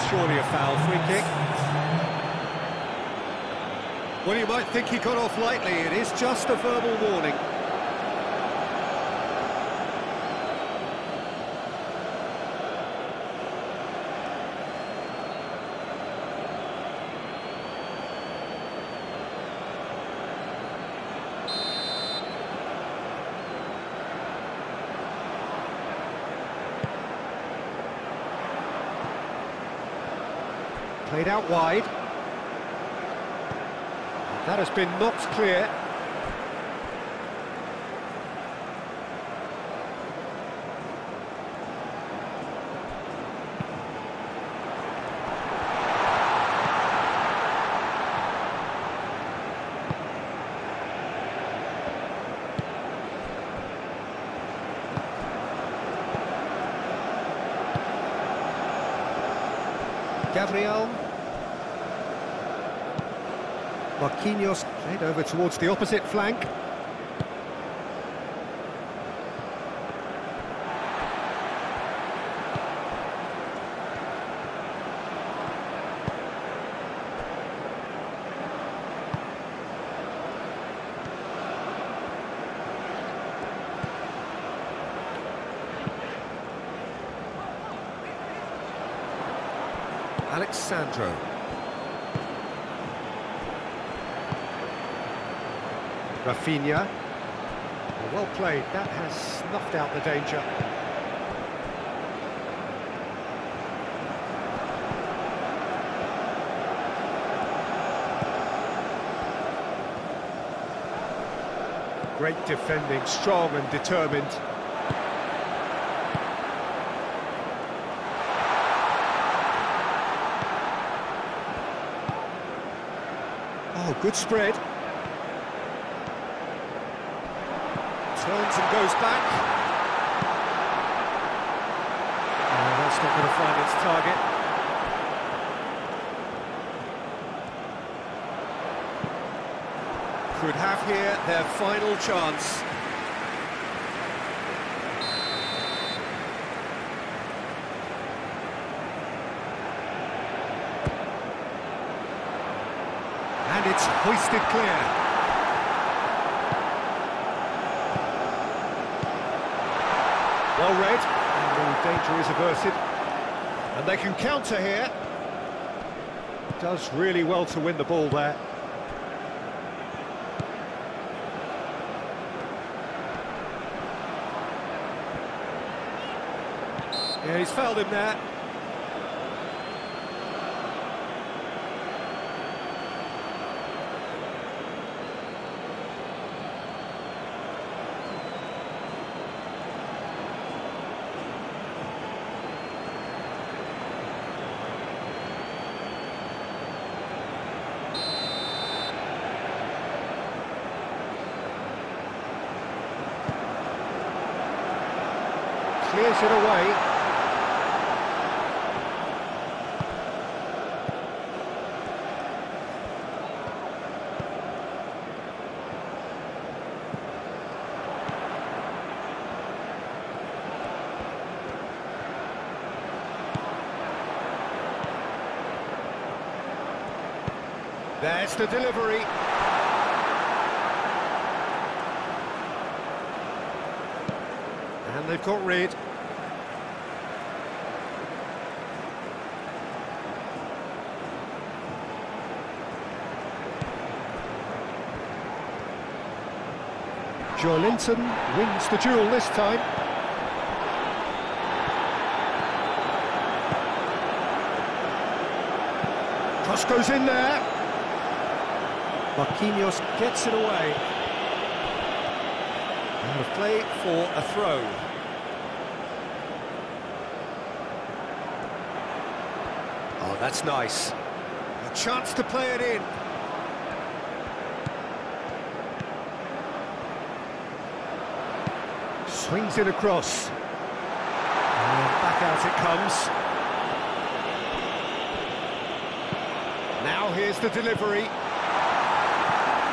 Surely a foul, free kick. Well, you might think he got off lightly. It is just a verbal warning. Played out wide. That has been knocked clear. Gabriel. Marquinhos played over towards the opposite flank. Alexandro. Rafinha. Well played, that has snuffed out the danger. Great defending, strong and determined. Oh, good spread. Turns and goes back. Oh, that's not going to find its target. Could have here their final chance. And it's hoisted clear. Well read, and the danger is averted. And they can counter here. Does really well to win the ball there. Yeah, he's fouled him there. Clears it away. There's the delivery. And they've got rid. Joelinton wins the duel this time. Cross goes in there. Marquinhos gets it away. Out of play for a throw. Oh, that's nice. A chance to play it in. Swings it across. And back out it comes. Now here's the delivery.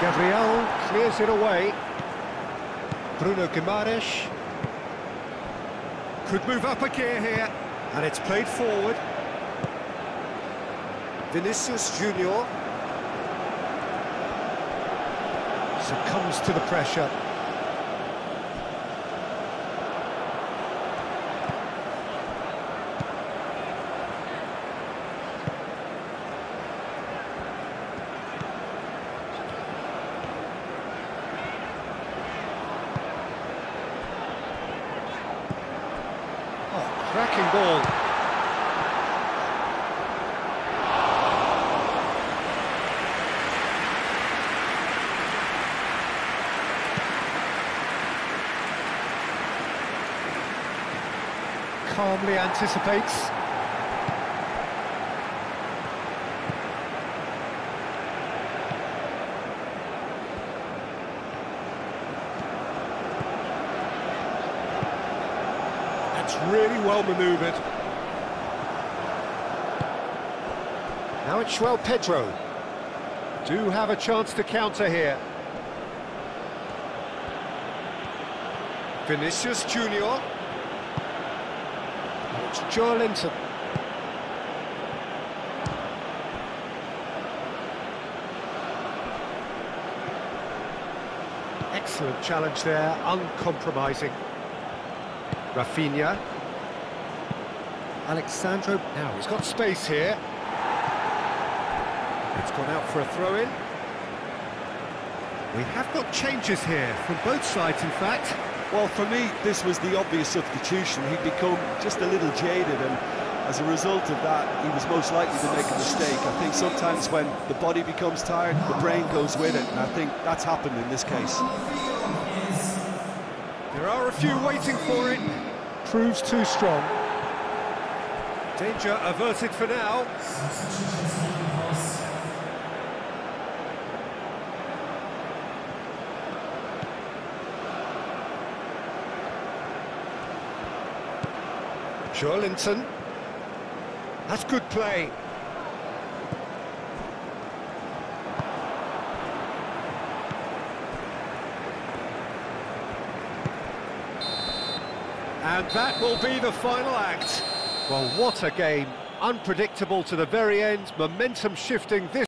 Gabriel clears it away. Bruno Guimaraes could move up a gear here, and it's played forward. Vinicius Junior succumbs to the pressure. Cracking ball. Calmly anticipates. Really well manoeuvred. Now it's João Pedro. Do have a chance to counter here. Vinicius Junior. It's Joelinton. Excellent challenge there, uncompromising. Rafinha. Alexandro, now he's got space here. It's gone out for a throw-in. We have got changes here from both sides, in fact. Well, for me, this was the obvious substitution. He'd become just a little jaded, and as a result of that, he was most likely to make a mistake. I think sometimes when the body becomes tired, the brain goes with it, and I think that's happened in this case. There are a few waiting for it. Proves too strong. Danger averted for now. Joelinton. That's good play. And that will be the final act. Well, what a game. Unpredictable to the very end, momentum shifting this